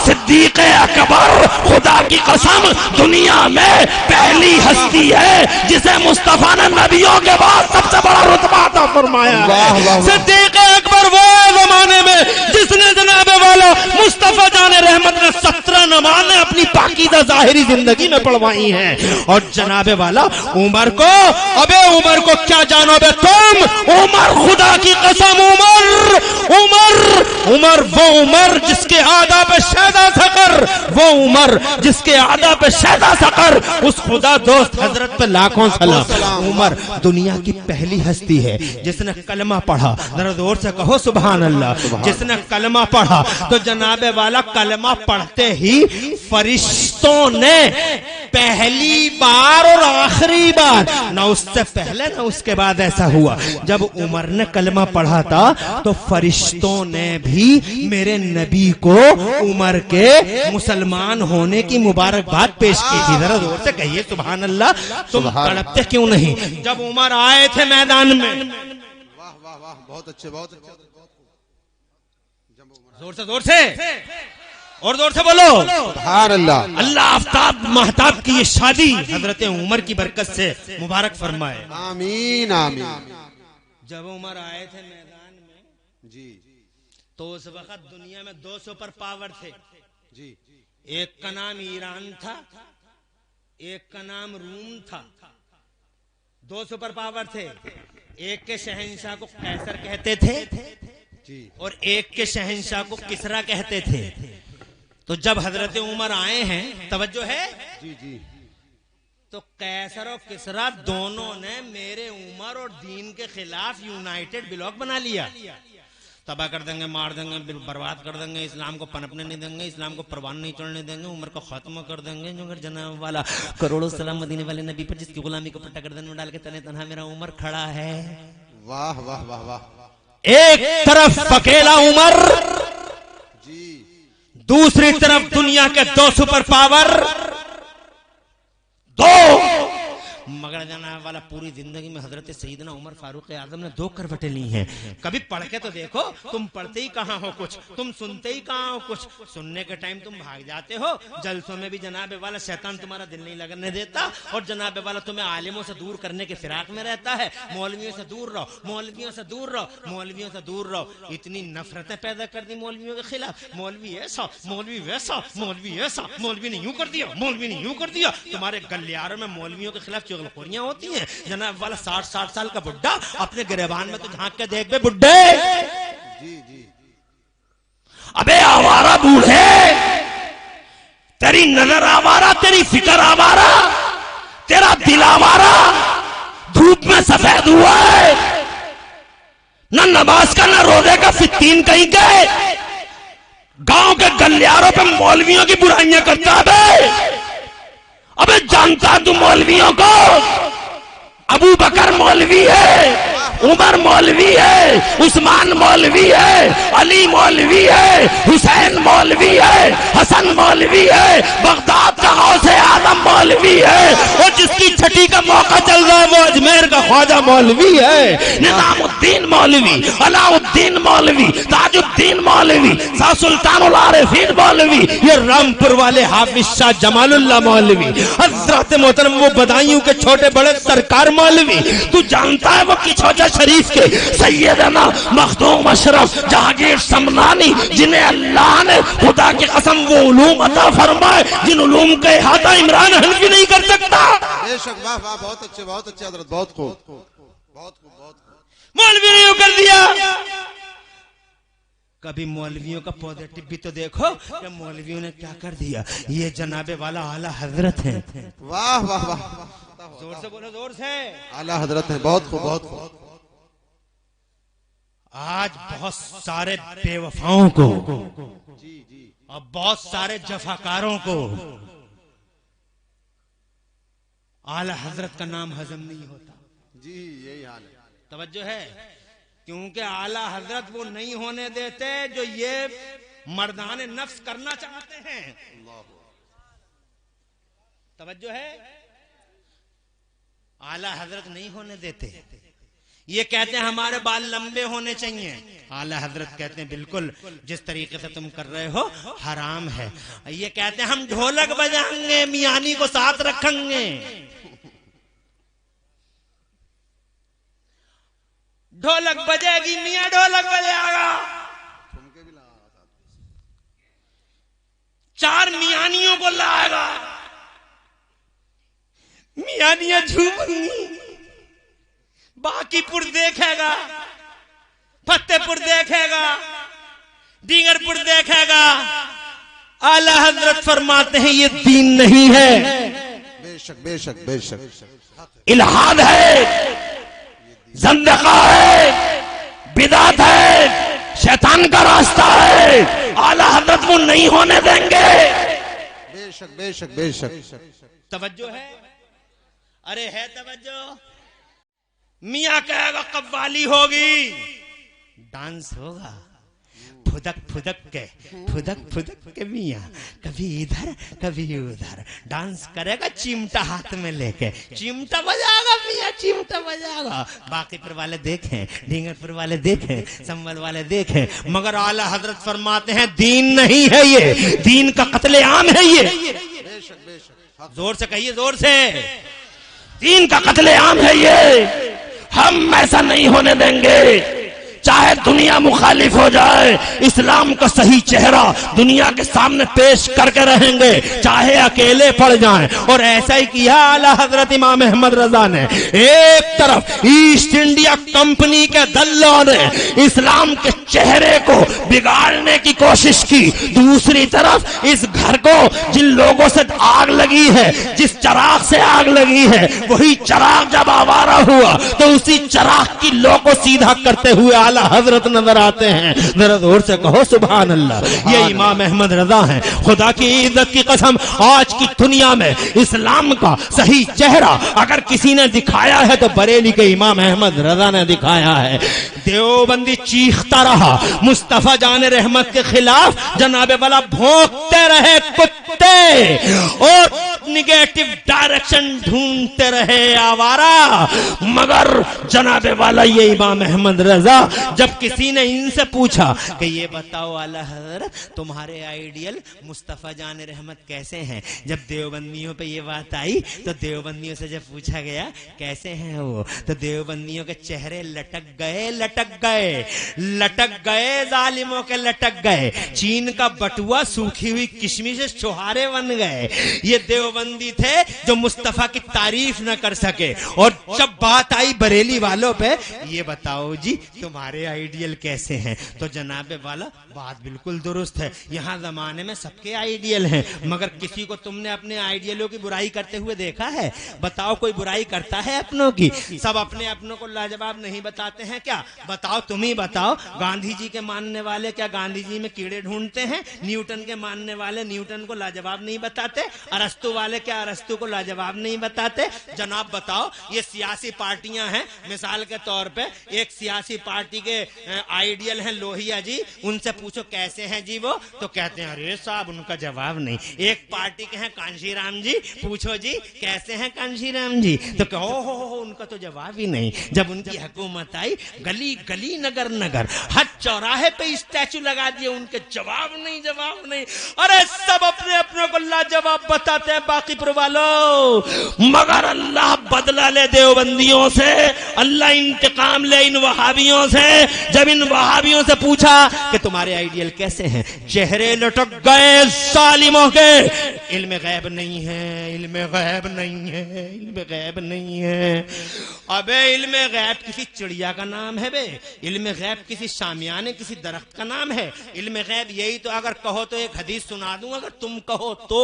सिद्दीक अकबर खुदा की कसम दुनिया में पहली हस्ती है जिसे मुस्तफा ने नबियों के बाद सबसे बड़ा रुतबा अता फरमाया है। सिद्दीक अकबर वो जमाने में जिसने जनाबे वाला मुस्तफा जाने रहमत ने 17 नमाज़ें अपनी पाकीज़ा जाहिरी जिंदगी में पढ़वाई हैं। और जनाबे वाला उमर को, अबे उमर को क्या जानोगे तुम? उमर खुदा की कसम उमर वो उमर जिसके आदा पे शैदा सकर, वो उमर जिसके आदा पे शैदा सकर, उस खुदा दोस्त हजरत पे लाखों सलाम। उमर दुनिया की पहली हस्ती है जिसने कलमा पढ़ा। जरा जोर से कहो सुभान अल्लाह। जिसने कलमा पढ़ा तो जनाबे वाला कलमा पढ़ते ही फरिश्तों ने पहली बार और आखिरी बार, ना उससे पहले ना उसके बाद ऐसा हुआ, जब उमर ने कलमा पढ़ा था तो फरिश्तों ने भी मेरे नबी को उमर के मुसलमान होने की मुबारकबाद पेश की थी। जरा जोर से कहिए सुभान अल्लाह। तुम तड़पते क्यों नहीं जब उमर आए थे मैदान में? वाह वाह वाह, बहुत अच्छे, बहुत अच्छे। जोर से और जोर से बोलो सुभान अल्लाह। अल्लाह आफ्ताब महताब की ये शादी हजरत उमर की बरकत से मुबारक फरमाए। आमीन आमीन। जब उमर आए थे मैदान में जी, तो उस वक्त दुनिया में 2 सुपर पावर थे जी। एक का नाम ईरान था, एक का नाम रूम था। 2 सुपर पावर थे। एक के शहंशाह को कैसर कहते थे जी, और एक के शहंशाह को किसरा कहते थे। तो जब हजरत उमर आए हैं, तवज्जो है जी जी, तो कैसर और किसरा दोनों ने मेरे उमर और दीन के खिलाफ यूनाइटेड ब्लॉक बना लिया। तबाह कर देंगे, मार देंगे, बर्बाद कर देंगे, इस्लाम को पनपने नहीं देंगे, इस्लाम को परवान नहीं चढ़ने देंगे, उम्र को खत्म कर देंगे। जो अगर जनाब वाला करोड़ों सलाम मदीने वाले नबी पर जिसकी गुलामी को पट्टा गर्दन में डाल के तने तनहा मेरा उमर खड़ा है। वाह वाह वाह वाह। एक तरफ अकेला उमर, जी दूसरी तरफ दुनिया के 2 सुपर पावर, 2 मगर जनाब वाला पूरी जिंदगी में हजरत सईदना उमर फारूक आजम ने 2 करवटें ली हैं। कभी पढ़ के तो देखो, तुम पढ़ते ही कहाँ हो कुछ, तुम सुनते ही कहाँ हो कुछ। सुनने के टाइम तुम भाग जाते हो, जलसों में भी जनाब वाला शैतान तुम्हारा दिल नहीं लगने देता, और जनाब वाला तुम्हें आलिमों से दूर करने के फिराक में रहता है। मौलवियों से दूर रहो, मौलवियों से दूर रहो, मौलवियों से दूर रहो। इतनी नफरतें पैदा कर दी मौलवियों के खिलाफ, मौलवी ऐसा, मौलवी वैसा, मौलवी ऐसा, मौलवी ने यूं कर दिया, मौलवी ने यूं कर दिया। तुम्हारे गलियारों में मौलवियों के खिलाफ चुगलखोरियां होती हैं। जनाब वाला 60 साल का बुड्ढा अपने गिरेबान में तो झांक के देख बे बुड्ढे। जी जी। अबे आवारा बूढ़े, तेरी नजर आवारा, तेरी फिक्र आवारा, तेरा दिल आवारा, धूप में सफेद हुआ है, न नमाज का न रोजे का फित्तीन कहीं गए, गांव के गलियारों पे मौलवियों की बुराइयां करता है। अबे जानता तू मौलवियों को? अबू बकर मौलवी है, उमर मौलवी है, उस्मान मौलवी है, अली मौलवी है, हुसैन मौलवी है, हसन मौलवी है, बगदाद का गौसे आजम मौलवी है, और जिसकी छठी का मौका चल रहा है वो अजमेर का ख्वाजा मौलवी है। निजामुद्दीन मौलवी, अलाउद्दीन मौलवी, ताजुद्दीन मौलवी, शाह सुल्तानुल आरिफीन मौलवी, ये रामपुर वाले हाफिज शाह जमालुल्लाह मौलवी, हजरत मोहतरम वो बदायूं के छोटे बड़े सरकार मौलवी। तू जानता है वो किछोजा शरीफ के सैयदना मखदूम अशरफ जहांगीर समनानी, जिन्हें अल्लाह ने खुदा की कसम वो उलूम अता फरमाए जिन उलूम का इहाता इमरान हनफी नहीं कर सकता। बेशक, वाह वाह, बहुत अच्छे हजरत, बहुत खूब, बहुत खूब, बहुत खूब। मौलवी ने कर दिया। कभी मौलवियों का पॉजिटिव भी तो देखो कि मौलवियों ने क्या कर दिया। ये जनाबे वाला आला हजरत है। वाह वाह वाह, जोर से बोलो, जोर से। आला हजरत है, बहुत खूब, बहुत खूब। आज बहुत सारे बेवफाओं को जी जी, और बहुत सारे जफाकारों को आला हजरत का नाम हजम नहीं होता। जी यही हाल है। तवज्जो है, क्योंकि आला हजरत वो नहीं होने देते जो ये मर्दाने नफ्स करना चाहते हैं। तवज्जो है, आला हजरत नहीं होने देते। ये कहते हैं हमारे बाल लंबे होने चाहिए, आला हजरत कहते हैं बिल्कुल जिस तरीके से तुम कर रहे हो हराम है। ये कहते हैं हम ढोलक बजाएंगे, मियानी को साथ रखेंगे। ढोलक बजेगी, मियां ढोलक बजाएगा, 4 मियानियों को लाएगा, मियानियां झूमेंगी, बाकीपुर देखेगा, फतेहपुर देखेगा, डींगरपुर देखेगा। आला हजरत फरमाते हैं ये दीन नहीं है, बेशक बेशक बेशक, इल्हाद है, ज़ंदक़ा है, बिदात है, शैतान का रास्ता है। आला हजरत वो नहीं होने देंगे। बेशक बेशक बेशक। तवज्जो है, अरे है तवज्जो। मियाँ कहेगा कव्वाली होगी, डांस होगा, फुदक फुदक के मियाँ कभी इधर कभी उधर डांस करेगा, चिमटा हाथ में लेके चिमटा बजाएगा, मियाँ चिमटा बजाएगा। बाकीपुर वाले देखें, डींगरपुर वाले देखें, संभल वाले देखें, मगर आला हजरत फरमाते हैं दीन नहीं है ये, दीन का कत्लेआम है ये। बेशक बेशक, जोर से कहिए, जोर से, दीन का कत्लेआम है ये। हम ऐसा नहीं होने देंगे, चाहे चाहे दुनिया मुखालिफ हो जाए, इस्लाम का सही चेहरा दुनिया के सामने पेश करके रहेंगे, चाहे अकेले पड़ जाएं। और ऐसा ही किया आला हजरत इमाम अहमद रजा ने। एक तरफ ईस्ट इंडिया कंपनी के दल्लों ने इस्लाम के चेहरे को बिगाड़ने की कोशिश की, दूसरी तरफ इस घर को जिन लोगों से आग लगी है, जिस चराग से आग लगी है, वही चराग जब आवारा हुआ तो उसी चराग की लो को सीधा करते हुए आला हजरत नजर आते हैं। जरा जोर से कहो सुभान अल्लाह। ये इमाम अहमद रजा हैं। खुदा की इज्जत की कसम, आज की दुनिया में इस्लाम का सही चेहरा अगर किसी ने दिखाया है तो बरेली के इमाम अहमद रजा ने दिखाया है। देवबंदी चीखता रहा मुस्तफा जान रहमत के खिलाफ, जनाबे वाला भौंकते रहे कुत्ते और निगेटिव डायरेक्शन ढूंढते रहे आवारा, मगर जनाबे वाला ये इमाम अहमद रजा जब किसी ने इनसे पूछा कि ये बताओ आला हज़रत तुम्हारे आइडियल मुस्तफा जान रहमत कैसे हैं, जब देवबंदियों पे ये बात आई तो देवबंदियों से जब पूछा गया कैसे हैं वो, तो देवबंदियों के चेहरे लटक गए, लटक गए, लटक गए, जालिमों के लटक गए। चीन का बटुआ सूखी हुई किशमिश छुहारे बन गए। ये देवबंदी थे जो मुस्तफा की तारीफ न कर सके। और जब बात आई बरेली वालों पे, ये बताओ जी तुम्हारे आइडियल कैसे हैं, तो जनाबे वाला बात बिल्कुल दुरुस्त है। यहाँ जमाने में सबके आइडियल हैं, मगर किसी को तुमने अपने आइडियलों की बुराई करते हुए देखा है? बताओ कोई बुराई करता है अपनों की? सब अपने अपनों को लाजवाब नहीं बताते हैं क्या? बताओ, तुम ही बताओ। गांधी जी के मानने वाले क्या गांधी जी में कीड़े ढूंढते हैं? न्यूटन के मानने वाले न्यूटन को लाजवाब नहीं बताते? अरस्तु वाले क्या अरस्तु को लाजवाब नहीं बताते? जनाब बताओ, ये सियासी पार्टियां हैं, मिसाल के तौर पे एक सियासी पार्टी के आइडियल हैं लोहिया जी, उनसे पूछो कैसे हैं जी वो, तो कहते हैं अरे साहब उनका जवाब नहीं। एक पार्टी के हैं कांशीराम जी, पूछो जी कैसे हैं कांशीराम जी, तो कहो हो उनका तो जवाब ही नहीं। जब उनकी हुकूमत आई, गली गली नगर नगर हर चौराहे पे स्टैचू लगा दिए, उनके जवाब नहीं, जवाब नहीं। अरे सब अपने अपनों को लाजवाब बताते हैं बाकीपुर वालों, मगर अल्लाह बदला ले देवबंदियों से, अल्लाह इंतकाम ले इन वहाबियों से। जब इन वहाबियों से पूछा कि तुम्हारे आइडियल कैसे हैं, चेहरे लटक गए सालिमों के। इल्म गैब नहीं है, इल्म गैब नहीं है, इल्म गैब नहीं है। अबे इल्म गैब किसी चिड़िया का नाम है बे? इल्म गैब किसी शामियाने किसी दरख्त का नाम है? इल्म गैब यही तो अगर कहो तो एक हदीस सुना दूं, अगर तुम कहो तो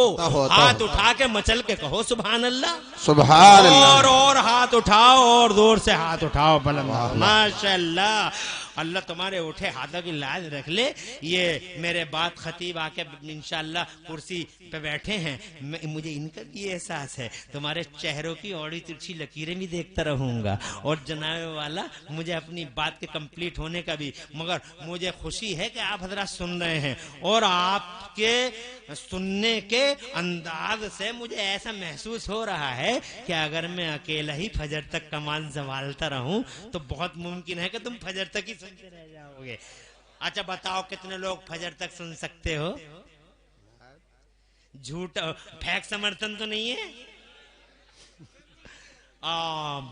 हाथ उठा के मचल के कहो सुभान अल्लाह, सुभान अल्लाह। और हाथ उठाओ और जोर से हाथ उठाओ बुलंद, माशाअल्लाह। अल्लाह तुम्हारे उठे हाथों की लाज रख ले। ये मेरे बात खतीब आके इंशाअल्लाह कुर्सी पे बैठे हैं, मुझे इनका भी एहसास है, तुम्हारे चेहरों की औड़ी तिरछी लकीरें भी देखता रहूंगा। और जनाबे वाला मुझे अपनी बात के कंप्लीट होने का भी, मगर मुझे खुशी है कि आप हजरात सुन रहे हैं, और आपके सुनने के अंदाज से मुझे ऐसा महसूस हो रहा है कि अगर मैं अकेला ही फजर तक कमान संभालता रहूं तो बहुत मुमकिन है कि तुम फजर तक ही सुनते रह जाओगे। अच्छा बताओ कितने लोग फजर तक सुन सकते हो? झूठ फेक समर्थन तो नहीं है?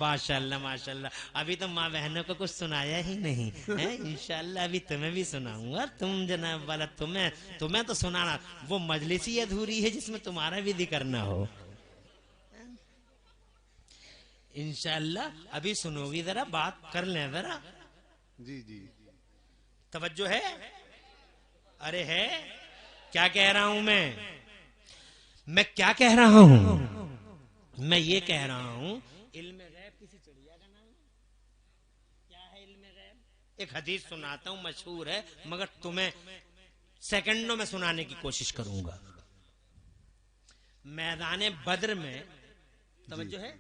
माशाल्लाह माशाल्लाह। अभी तो माँ बहनों को कुछ सुनाया ही नहीं है, इंशाल्लाह अभी तुम्हें भी सुनाऊंगा। तुम जनाब वाला तुम्हें तो सुनाना, वो मजलिस ही अधूरी है जिसमें तुम्हारा भी जिक्र ना हो। इंशाल्लाह अभी सुनोगी, जरा बात कर लें जरा। जी जी तवज्जो है? अरे है, क्या कह रहा हूं मैं क्या कह रहा हूं? मैं ये कह रहा हूं इल्म गैब किसी चिड़िया का नाम क्या है? इल्म गैब एक हदीस सुनाता हूं, मशहूर है, मगर तुम्हें सेकंडों में सुनाने की कोशिश करूंगा। मैदान बद्र में, तवज्जो है,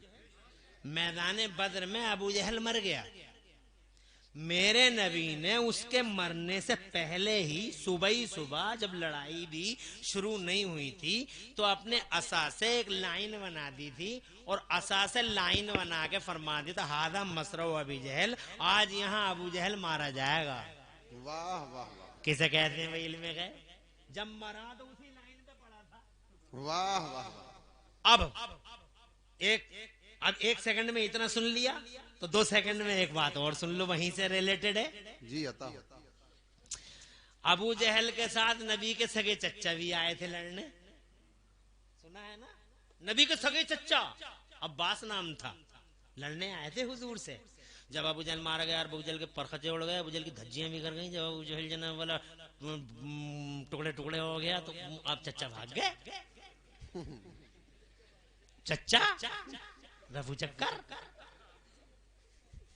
मैदान बद्र में अबू जहल मर गया। मेरे नबी ने उसके मरने से पहले ही सुबह ही सुबह, जब लड़ाई भी शुरू नहीं हुई थी, तो अपने असा से एक लाइन बना दी थी, और असा से लाइन बना के फरमा दी था हादा मसरो अबू जहल, आज यहाँ अबू जहल मारा जाएगा। वाह वाह वाह। किसे कहते हैं भाई इल्म गैब? जब मरा तो उसी लाइन पे पड़ा था। वाह वाह। अब एक अब 1 सेकंड में इतना सुन लिया तो 2 सेकंड में एक बात और सुन लो, वहीं से रिलेटेड है। जी अता। अबू जहल के साथ नबी के सगे चच्चा भी आए थे लड़ने, सुना है ना? नबी के सगे चच्चा अब्बास नाम था, लड़ने आए थे हुजूर से। जब अबू जहल मारा गया और अबू जहल के परखचे उड़ गए, अबू जहल की धज्जियां भी कर गई, जब अबू जहल जना वाला टुकड़े टुकड़े हो गया तो अब चच्चा भाग गए। चच्चा रफू चक्कर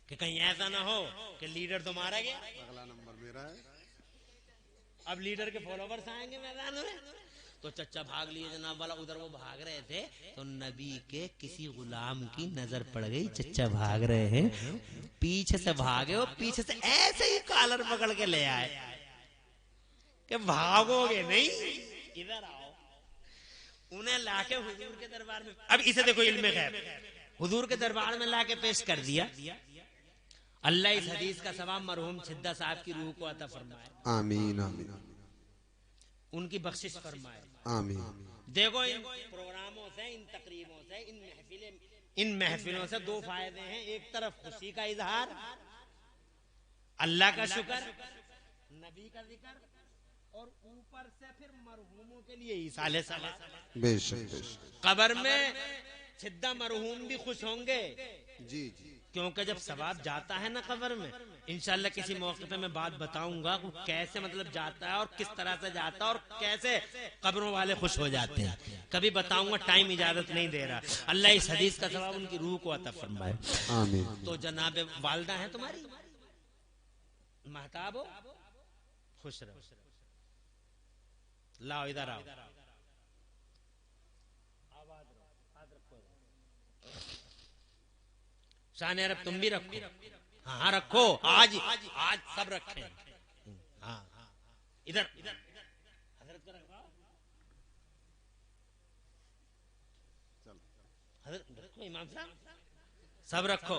कि कहीं ऐसा ना हो कि लीडर तो मारा गया, अगला नंबर मेरा है, अब लीडर के फॉलोवर्स आएंगे मैदान में। तो चच्चा भाग लिए जनाब वाला, उधर वो भाग रहे थे तो नबी के किसी गुलाम की नजर पड़ गई, चच्चा भाग रहे हैं, पीछे से भागे और पीछे से ऐसे ही कॉलर पकड़ के ले आए कि भागोगे नहीं, इधर आओ। उन्हें लाके हुजूर के दरबार में, अब इसे देखो इल्मे गैब, हुजूर के दरबार में लाके पेश कर दिया। अल्लाह इस हदीस का सवाब मरहूम छिद्दा साहब की रूह को अता फरमाए, आमीन आमीन, उनकी बख्शिश फरमाए, आमीन। देखो इन प्रोग्रामों से, इन तकरीबों से, इन महफिलों से 2 फायदे हैं। एक तरफ खुशी का इजहार, अल्लाह का शुक्र, नबी का जिक्र, और ऊपर से फिर मरहूमों के लिए इसाले सवाब। बेशक बेशक। कब्र में छिद्दा मरहूम भी खुश होंगे, जी जी, क्योंकि जब सवाब जाता है ना कब्र में, इंशाल्लाह किसी मौके पे मैं बात बताऊंगा कि कैसे मतलब जाता है और किस तरह से जाता है और कैसे कब्रों वाले खुश हो जाते हैं, कभी बताऊंगा, टाइम इजाजत नहीं दे रहा। अल्लाह इस हदीस का सवाब उनकी रूह को अता फरमाए, आमीन। तो जनाब वालदा है तुम्हारी, महताब हो, खुश रहो। लाओ इधर आओ, शान अरब तुम भी रखो, हाँ रखो, आज आज सब रखे, हाँ इधर हजरत को रखवाओ, हजरत रखो, इमाम साहब सब रखो,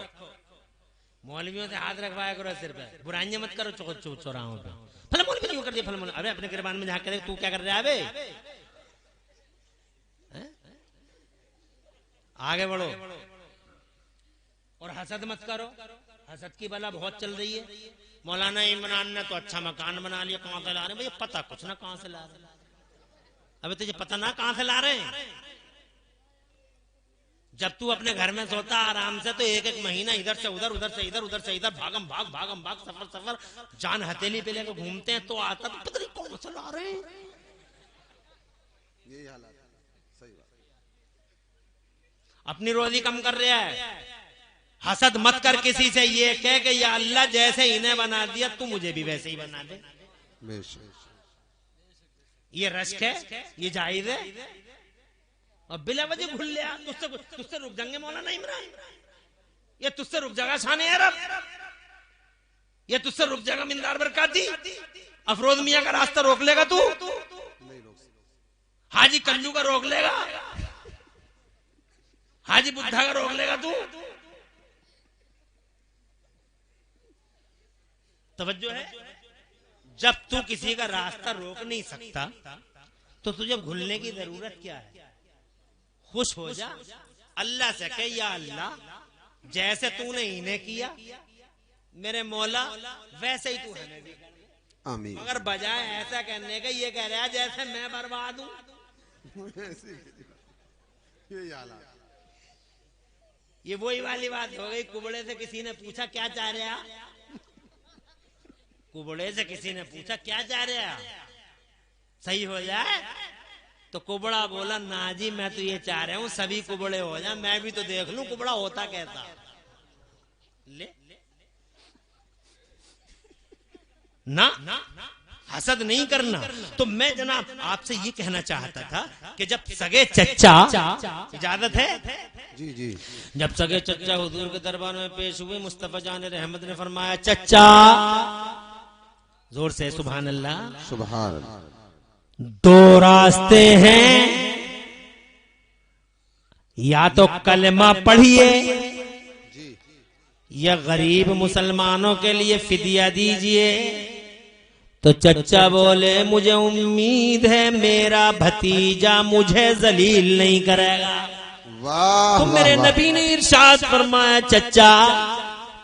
मौलवियों से हाथ रखवाया करो सिर पे, बुराइयां मत करो चौराहों पे। फला मौलवी क्यों कर दिया, फला मौलवी, अबे अपने गिरबान में झांक कर तू क्या कर रहा है, अबे आगे बढ़ो। और हसद मत करो, हसद की बला बहुत चल रही है। मौलाना इमरान ने तो अच्छा मकान बना लिया, कहां से ला रहे हैं भैया, पता कुछ ना कहां से ला रहे हैं, अबे तुझे पता ना कहां से ला रहे हैं। जब तू अपने घर में सोता आराम से तो 1-1 महीना इधर से उधर, उधर से इधर, उधर से इधर, भागम भाग सफर सफर, जान हथेली पे लेकर घूमते हैं, तो आता तो पता नहीं कौन से ला रहे हैं। यही हालत है, सही बात। अपनी रोजी कम कर रहा है। हसद मत कर किसी से, ये कह कि या अल्लाह जैसे इन्हें बना दिया तू मुझे भी वैसे ही बना दे। ये रश्क है, ये जायज है। और बिला वजह घुल लिया, तुझसे रुक जाएंगे मौलाना इमरान, ये तुझसे रुक जाएगा शान अरब, ये तुझसे रुक जाएगा मिंदार बरकाती, अफरोज मियां का रास्ता रोक लेगा तू, हाजी कल्लू का रोक लेगा, हाजी बुद्धा का रोक लेगा तू। तवज्जो है, जब तू किसी का रास्ता रोक नहीं सकता तो तुझे भूलने की जरूरत क्या है। खुश हो जा, अल्लाह से कह या अल्लाह जैसे तूने इन्हें किया मेरे मौला वैसे ही तू हमें भी कर दे। आमीन। मगर बजाय ऐसा कहने का ये कह रहा है जैसे मैं बर्बाद हूं। ये वही वाली बात हो गई, कुबड़े से किसी ने पूछा क्या चाह रहे हैं, कुबड़े से किसी ने पूछा क्या चाह रहे हैं, सही हो जाए तो कुबड़ा बोला ना जी मैं तो ये चाह रहा हूं सभी कुबड़े हो जाए, मैं भी तो देख लूं कुबड़ा होता कैसा। ले ना हसद नहीं करना। तो मैं जनाब आपसे ये कहना चाहता था कि जब सगे चच्चा, इजाजत है जी जी, जब सगे चच्चा हुजूर के दरबार में पेश हुए, मुस्तफा जान रहमत ने फरमाया चच्चा, जोर से सुभान अल्लाह, सुभान अल्लाह। 2 रास्ते हैं, या तो कलमा पढ़िए या गरीब मुसलमानों के लिए फिदिया दीजिए। तो चच्चा बोले मुझे उम्मीद है मेरा भतीजा मुझे जलील नहीं करेगा। वाह तो वाह, मेरे वाह। नबी ने इरशाद फरमाया, चचा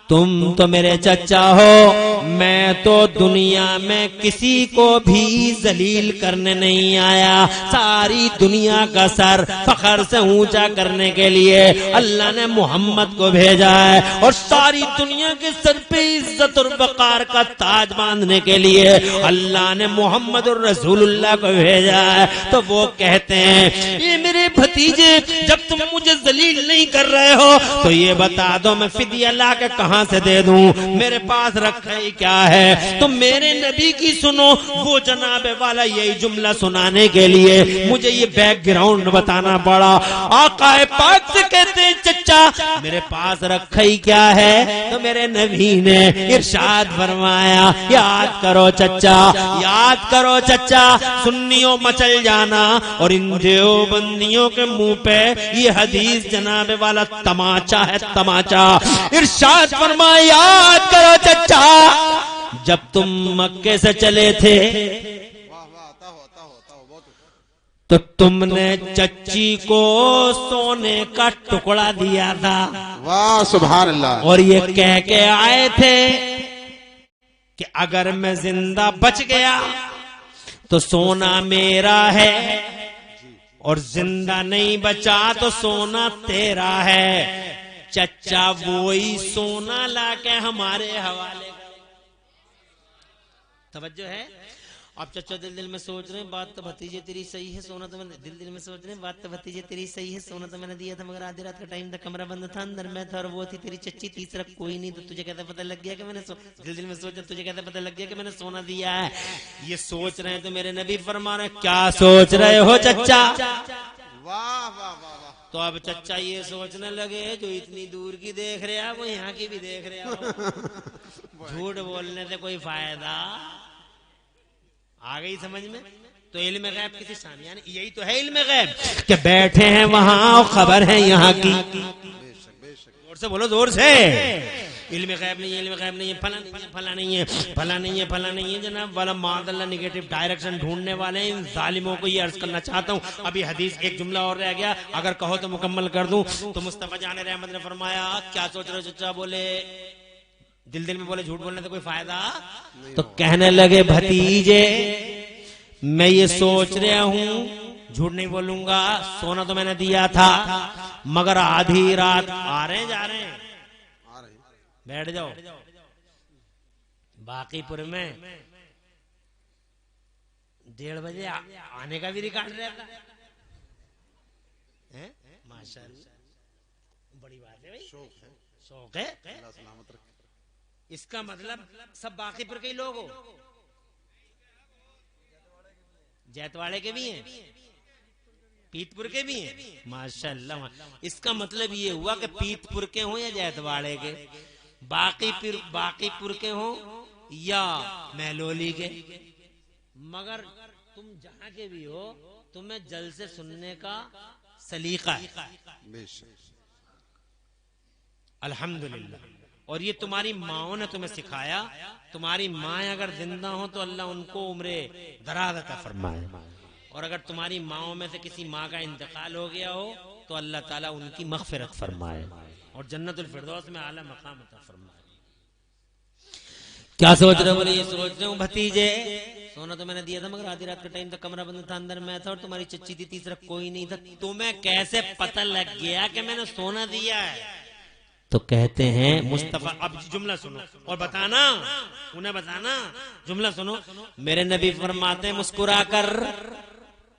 तुम तो मेरे चचा हो, मैं तो दुनिया में किसी को भी जलील करने नहीं आया। सारी दुनिया का सर फखर से ऊंचा करने के लिए अल्लाह ने मोहम्मद को भेजा है, और सारी दुनिया के सर पे इज्जत और वकार का ताज बांधने के लिए अल्लाह ने मोहम्मद और रसूलुल्लाह को भेजा है। तो वो कहते हैं, ये मेरे भतीजे, जब तुम मुझे जलील नहीं कर रहे हो तो ये बता दो मैं फिदिया ला के कहां से दे दूं, मेरे पास रखा ही क्या है। तो मेरे नबी की सुनो, वो जनाबे वाला यही जुमला सुनाने के लिए मुझे ये बैकग्राउंड बताना पड़ा। आका पाक से कहते हैं, चचा मेरे पास रखा ही क्या है। तो मेरे नबी ने इरशाद फरमाया, याद करो चचा, याद करो चचा, सुन्नियों मचल जाना। और इन देवबंदियों के मुंह पे ये हदीस जनाबे वाला तमाचा है, तमाचा। इरशाद फरमाया, याद करो चचा, जब तुम मक्के से चले थे तो तुमने चच्ची को सोने का टुकड़ा दिया था। वाह सुभान अल्लाह। और ये कह के आए थे कि अगर मैं जिंदा बच गया तो सोना मेरा है, और जिंदा नहीं बचा तो सोना तेरा है। चचा वही सोना लाके हमारे हवाले करे। तवज्जो है। अब चचा दिल दिल में सोच रहे हैं, बात तो भतीजे तेरी सही है, सोना तो मैंने दिल दिल में सोच रहे हैं, बात तो भतीजे तेरी सही है, सोना तो मैंने दिया था, मगर आधी रात का टाइम था, कमरा बंद था, अंदर मैं था और वो थी तेरी चच्ची, तीसरा कोई नहीं। तो तुझे कहता पता लग गया कि मैंने दिल दिल में सोचा, तुझे कहता पता लग गया कि मैंने सोना दिया है। ये सोच रहे हैं तो मेरे नबी फरमा रहे, क्या सोच रहे हो चचा? वाह वाह वाह। तो अब चचा ये सोचने लगे, जो इतनी दूर की देख रहे हैं वो यहाँ की भी देख रहे हो। झूठ बोलने से कोई फायदा आ गई समझ में? तो इल्म गैब किसी सामने, यानी यही तो है इल्म गैब, कि बैठे हैं वहां और खबर है यहाँ की। जोर से बोलो, जोर से। इल्म गैब नहीं है, इल्म गैब नहीं है, फला नहीं है, फला नहीं है, फला नहीं है, फला नहीं है जनाब वाला मादल्ला नेगेटिव डायरेक्शन ढूंढने वाले इन जालिमों को ये अर्ज करना चाहता हूँ। अभी हदीस एक जुमला और रह गया, अगर कहो तो मुकम्मल कर दूं। तो मुस्तफा जान रहमत ने फरमाया, क्या सोच रहे हो चचा? बोले दिल दिल में बोले झूठ बोलने से कोई फायदा। तो कहने लगे, भतीजे मैं ये सोच रहा हूँ, झूठ नहीं बोलूंगा, सोना तो मैंने दिया था, मगर आधी रात आ रहे जा रहे हैं, बैठ जाओ। बाकीपुर में 1:30 बजे आने का भी रिकॉर्ड रहता है। माशाअल्लाह, बड़ी बात है भाई, शौक है। इसका मतलब सब बाकीपुर के ही लोग हो, जैतवाड़े के भी हैं, पीतपुर के भी हैं, माशाअल्लाह। इसका मतलब ये हुआ कि पीतपुर के हो या जैतवाड़े के, बाकीपुर के हो या महलोली के, मगर तुम जहां के भी हो, तुम्हें जल से सुनने का सलीका है, अल्हम्दुलिल्लाह। और ये तुम्हारी माओ ने तुम्हें सिखाया। तुम्हारी माँ अगर जिंदा हो तो अल्लाह उनको उम्रे दराज अता फरमाए, और अगर तुम्हारी माओ में से किसी माँ का इंतकाल हो गया हो तो अल्लाह ताला उनकी मगफिरत फरमाए और जन्नतुल फिरदौस में आला मकाम अता फरमाए। क्या सोच रहे हो? बोले ये सोच रहे हूँ भतीजे, सोना तो मैंने दिया था, मगर आधी रात का टाइम था, कमरा बंद था, अंदर मैं था और तुम्हारी चच्ची थी, तीसरा कोई नहीं था। तुम्हें कैसे पता लग गया कि मैंने सोना दिया है? तो कहते हैं मुस्तफा, अब जुमला सुनो और बताना, उन्हें बताना, जुमला सुनो। मेरे नबी फरमाते मुस्कुरा कर,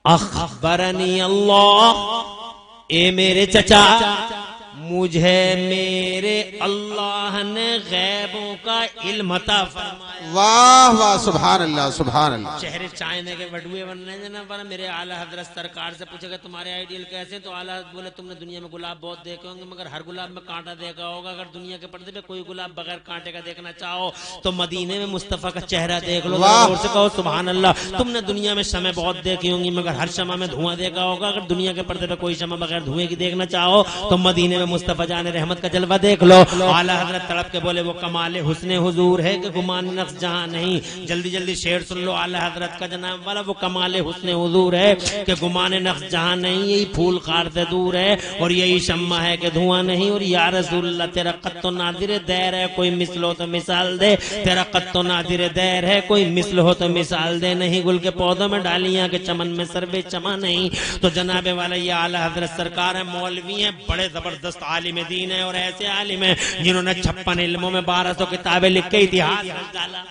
अखबरनी अल्लाह, ए मेरे चचा, मुझे मेरे अल्लाह ने गैबों का इल्म अता फरमाया। वाह वाह, सुभान अल्लाह, सुभान अल्लाह। चेहरे चाइने के बटुए बन रहे हैं ना। मेरे आला हजरत सरकार से पूछेगा तुम्हारे आइडियल कैसे, तो आला बोले तुमने दुनिया में गुलाब बहुत देखे होंगे, मगर हर गुलाब में कांटा देखा होगा। अगर दुनिया के पर्दे पे कोई गुलाब बगैर कांटे का देखना चाहो तो मदीने में मुस्तफा का चेहरा देख लो। और से कहो सुभान अल्लाह। तुमने दुनिया में शमे बहुत देखी होंगी, मगर हर शमा में धुआं देखा होगा। अगर दुनिया के पर्दे पे कोई शमा बगैर धुएं की देखना चाहो तो मदीने में मुस्तफा जान रहमत का जलवा देख लो। आला हजरत तड़प के बोले वो कमाल हुस्ने हुजूर है कि गुमान नफ्स जहां नहीं। जल्दी जल्दी शेर सुन लो आला हजरत का जनाब वाला, वो कमाल हुस्ने हुजूर है कि गुमान नफ्स जहां नहीं। यही फूल खार से दूर है और यही शम्मा है कि धुआं नहीं। और या रसूलल्लाह तेरा कत्तो नादिर दैर है, कोई मिसल हो तो मिसाल दे। तेरा कत्तो नादिर दैर है, कोई मिसल हो तो मिसाल दे। नहीं गुल के पौधों में डालियां के चमन में सरबे चमा नहीं। तो जनाबे वाला ये आला हजरत सरकार है, मौलवी हैं, बड़े जबरदस्त आलिम दीन है और ऐसे आलिम है जिन्होंने 56 इल्मों में 1200 किताबें लिख के इतिहास डाला।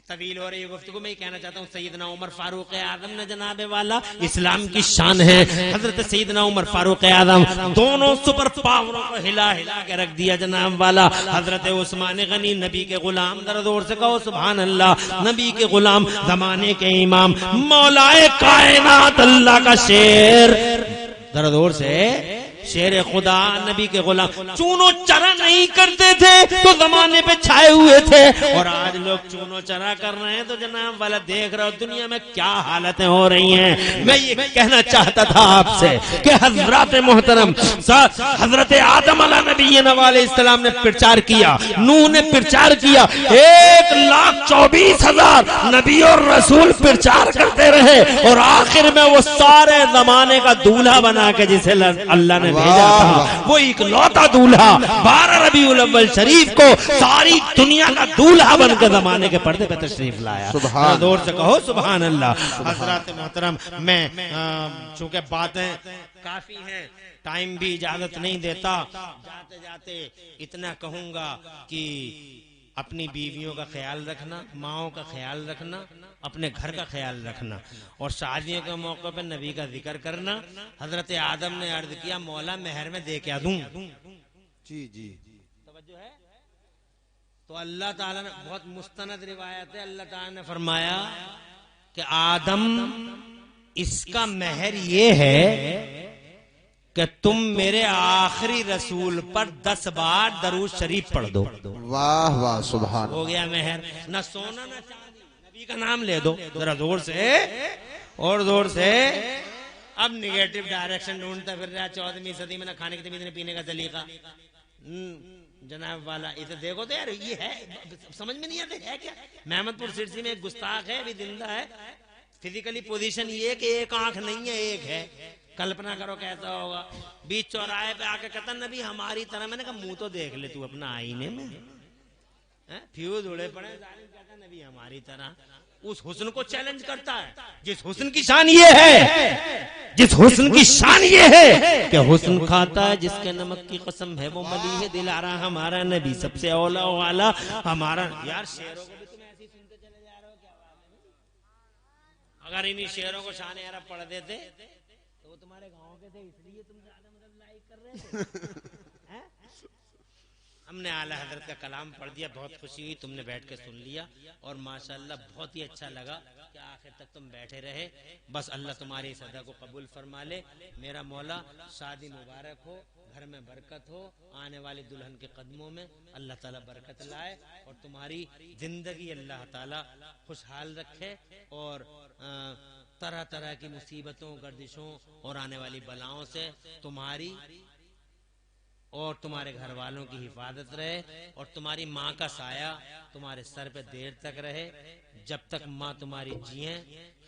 तवील हो रही है गुफ्तगू, में कहना चाहता हूँ सैयदना उमर फारूक आजम ने जनाबे वाला इस्लाम की शान है। हजरत सैयदना उमर फारूक आजम दोनों सुपर पावरों को हिला हिला के रख दिया जनाब वाला। हजरत उस्मान गनी नबी के गुलाम, दरदोर से कहो सुभान अल्लाह, नबी के गुलाम, जमाने के इमाम, मौलाए कायनात, अल्लाह का शेर, दरदोर से शेर खुदा, नबी के गुलाम, चूनो चरा नहीं करते थे तो जमाने पे छाए हुए थे और आज लोग चूनो चरा कर रहे हैं। तो जनाब वाला देख रहे हो दुनिया में क्या हालतें हो रही हैं। मैं ये कहना चाहता था आपसे कि हजरत मोहतरम हजरत आदम अलैहिस्सलाम ने प्रचार किया, नूह ने प्रचार किया, 1,24,000 नबी और रसूल प्रचार करते रहे और आखिर में वो सारे जमाने का दूल्हा बना के जिसे अल्लाह ने भेजा था, वो इकलौता दूल्हा 12 रबीउल अव्वल शरीफ को सारी दुनिया का दूल्हा बनकर जमाने के पर्दे पे तशरीफ लाया। जोर से कहो सुभान अल्लाह। हजरत मोहतरम, मैं चूंकि बातें काफी हैं, टाइम भी इजाजत नहीं देता, जाते जाते इतना कहूंगा कि अपनी बीवियों का ख्याल रखना, माओं का ख्याल रखना, अपने घर का ख्याल रखना और शादियों के मौके पर नबी का जिक्र करना। हजरत आदम ने अर्ज किया मौला मेहर में दे क्या दूं। जी जी तवज्जो है। तो अल्लाह ताला ने, बहुत मुस्तनद रिवायत है, अल्लाह ताला ने फरमाया कि आदम इसका मेहर ये है कि तुम मेरे आखिरी रसूल पर 10 बार दरूद शरीफ पढ़ दो। वाह वाह सुभान। हो गया मेहर, न सोना न चांदी, नबी का नाम ले दो जरा जोर से और जोर से। अब निगेटिव डायरेक्शन ढूंढता फिर रहा 14वीं सदी में, न खाने की तमीज, न पीने का सलीका। जनाब वाला इसे देखो तो यार ये है, समझ में नहीं आता है क्या। महमदपुर सिरसी में एक गुस्ताख है, अभी जिंदा है, फिजिकली पोजीशन ये कि एक आंख नहीं है, एक है। कल्पना करो कैसा होगा। बीच चौराहे पे आके कहता नबी हमारी तरह। मैंने कहा मुंह तो देख ले तू अपना आईने में, फ्यूज उड़े पड़े। कहता नबी हमारी तरह। उस हुस्न को चैलेंज करता है जिस हुस्न की शान ये है, जिस हुस्न की शान ये है कि हुस्न खाता है जिसके नमक की कसम है वो मली है दिलारा हमारा नबी सबसे औला वाला हमारा। यार शेरों को भी तुम ऐसे ही सुनते चले जा रहे हो क्या बात है। अगर इन्हीं शेरों को शान अरब पढ़ देते तो वो तुम्हारे गांव के थे इसलिए तुम ज्यादा मतलब लाइक कर रहे थे। हमने आला हजरत का कलाम पढ़ दिया, बहुत खुशी हुई, तुमने बैठ के सुन लिया और माशाल्लाह बहुत ही अच्छा लगा कि आखिर तक तुम बैठे रहे। बस अल्लाह तुम्हारी सदा को कबूल फरमा ले। मेरा मौला शादी मुबारक हो, घर में बरकत हो, आने वाली दुल्हन के कदमों में अल्लाह ताला बरकत लाए और तुम्हारी जिंदगी अल्लाह ताला खुशहाल रखे और तरह तरह की मुसीबतों, गर्दिशों और आने वाली बलाओं से तुम्हारी और तुम्हारे घर वालों की हिफाजत रहे और तुम्हारी माँ का साया तुम्हारे सर पे देर तक रहे। जब तक माँ तुम्हारी जिए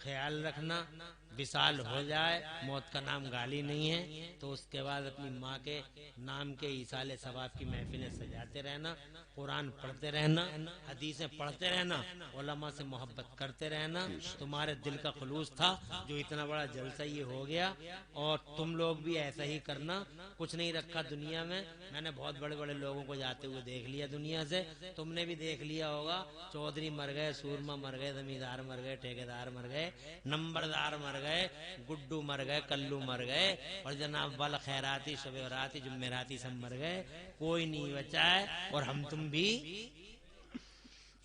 ख्याल रखना, विशाल हो जाए, मौत का नाम गाली नहीं है, तो उसके बाद अपनी माँ के नाम के इसाले सवाब की महफिलें सजाते रहना, कुरान पढ़ते रहना, हदीसें पढ़ते रहना, उलमा से मोहब्बत करते रहना। तुम्हारे दिल का खुलूस था जो इतना बड़ा जलसा ये हो गया और तुम लोग भी ऐसा ही करना। कुछ नहीं रखा दुनिया में। मैंने बहुत बड़े बड़े लोगों को जाते हुए देख लिया दुनिया से, तुमने भी देख लिया होगा। चौधरी मर गए, सूरमा मर गए, जमींदार मर गए, ठेकेदार मर गए, नंबरदार मर गए, गुड्डू मर गए, कल्लू मर गए और जनाब वाला खैराती, शबेराती, जुम्मेराती सब मर गए, कोई नहीं बचा है और हम तुम भी।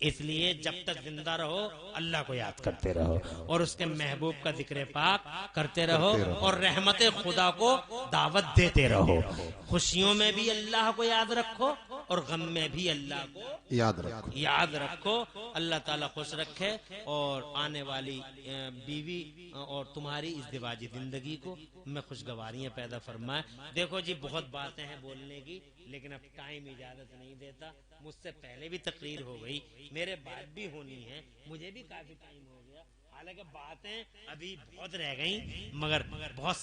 इसलिए जब तक जिंदा रहो अल्लाह को याद करते रहो और उसके महबूब का जिक्र पाक करते रहो और रहमत खुदा को दावत देते रहो। खुशियों में भी अल्लाह को याद रखो और गम में भी अल्लाह को याद रखो। अल्लाह ताला खुश रखे और आने वाली बीवी और तुम्हारी इज़्दिवाजी जिंदगी को मैं खुशगवारियां पैदा फरमाए। देखो जी, बहुत बातें हैं बोलने की, लेकिन अब टाइम इजाजत नहीं देता। मुझसे पहले भी तकरीर हो गई, मेरे बाद भी होनी है, मुझे भी काफी टाइम हो गया। हालांकि बातें अभी बहुत रह गई, मगर बहुत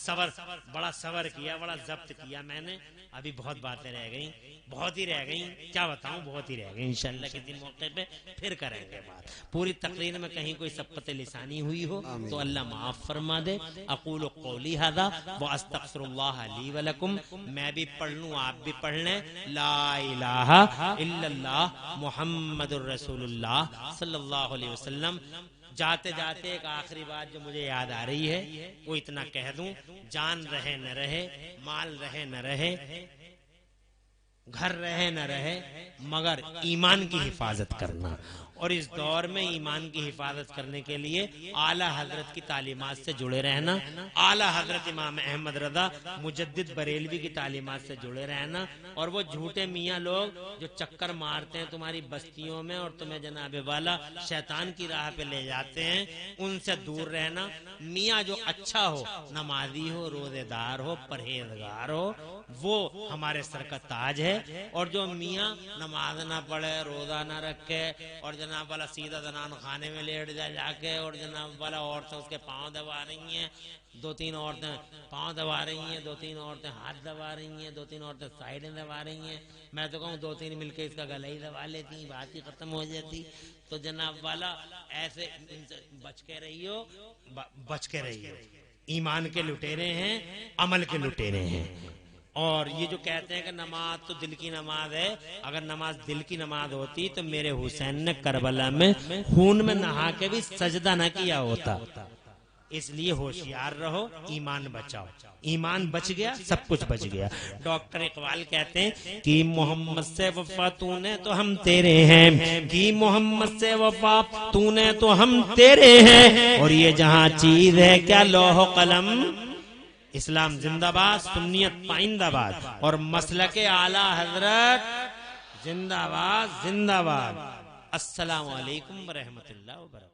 बड़ा सबर किया, बड़ा जब्त किया मैंने। अभी बहुत बातें रह गई, बहुत ही रह गई, क्या बताऊं, बहुत ही रह गई। इंशाल्लाह किसी मौके पे फिर करेंगे बात। पूरी तकरीर में कहीं कोई सबकत लिसानी हुई हो तो अल्लाह माफ फरमा दे। अक़ूलु क़ौली हाज़ा व अस्तग़फ़िरुल्लाह ली व लकुम। मैं भी पढ़ लूं, आप भी पढ़ लें। ला इलाहा इल्लल्लाह मुहम्मदुर रसूलुल्लाह सल्लल्लाहु अलैहि वसल्लम। जाते जाते एक आखिरी बात जो मुझे याद आ रही है वो इतना कह दूं, जान रहे न रहे, माल रहे न रहे, घर रहे न रहे, मगर ईमान की हिफाजत करना। और इस दौर में ईमान की हिफाजत करने के लिए आला हजरत की तालीमात से जुड़े रहना, आला हजरत इमाम अहमद रजा मुजद्दिद बरेलवी की तालीमात से जुड़े रहना। और वो झूठे मियाँ लोग जो चक्कर मारते हैं तुम्हारी बस्तियों में और तुम्हें जनाबे वाला शैतान की राह पे ले जाते हैं, उनसे दूर रहना। मियाँ जो अच्छा हो, नमाजी हो, रोजेदार हो, परहेजगार हो, वो हमारे सर का ताज है। और जो मियाँ नमाज ना पढ़े, रोजा ना रखे और जनाब वाला सीधा जनान खाने में लेट जाके और जनाब वाला औरतें उसके पाँव दबा रही हैं, 2-3 औरतें पाँव दबा रही हैं, 2-3 औरतें हाथ दबा रही हैं, 2-3 औरतें साइडें दबा रही हैं। मैं तो कहूँ 2-3 मिलके इसका गला ही दबा लेती, बात ही खत्म हो जाती। तो जनाब वाला ऐसे बच के रहियो, बच के रहियो। ईमान के लुटेरे हैं, अमल के लुटेरे हैं। और ये जो कहते हैं कि नमाज तो दिल की नमाज है, अगर नमाज दिल की नमाज होती तो मेरे हुसैन ने करबला में खून में नहा के भी सजदा न किया होता। इसलिए होशियार रहो, ईमान बचाओ। ईमान बच गया, सब कुछ बच गया। डॉक्टर इकबाल कहते हैं कि मोहम्मद से वफा तूने तो हम तेरे हैं, कि मोहम्मद से वफा तूने तो हम तेरे हैं। और ये जहां चीज है क्या लौह कलम, इस्लाम जिंदाबाद, सुन्नियत पाइंदाबाद और मसलके आला हजरत जिंदाबाद जिंदाबाद। अस्सलामु अलैकुम व रहमतुल्लाहि व बरकातहू।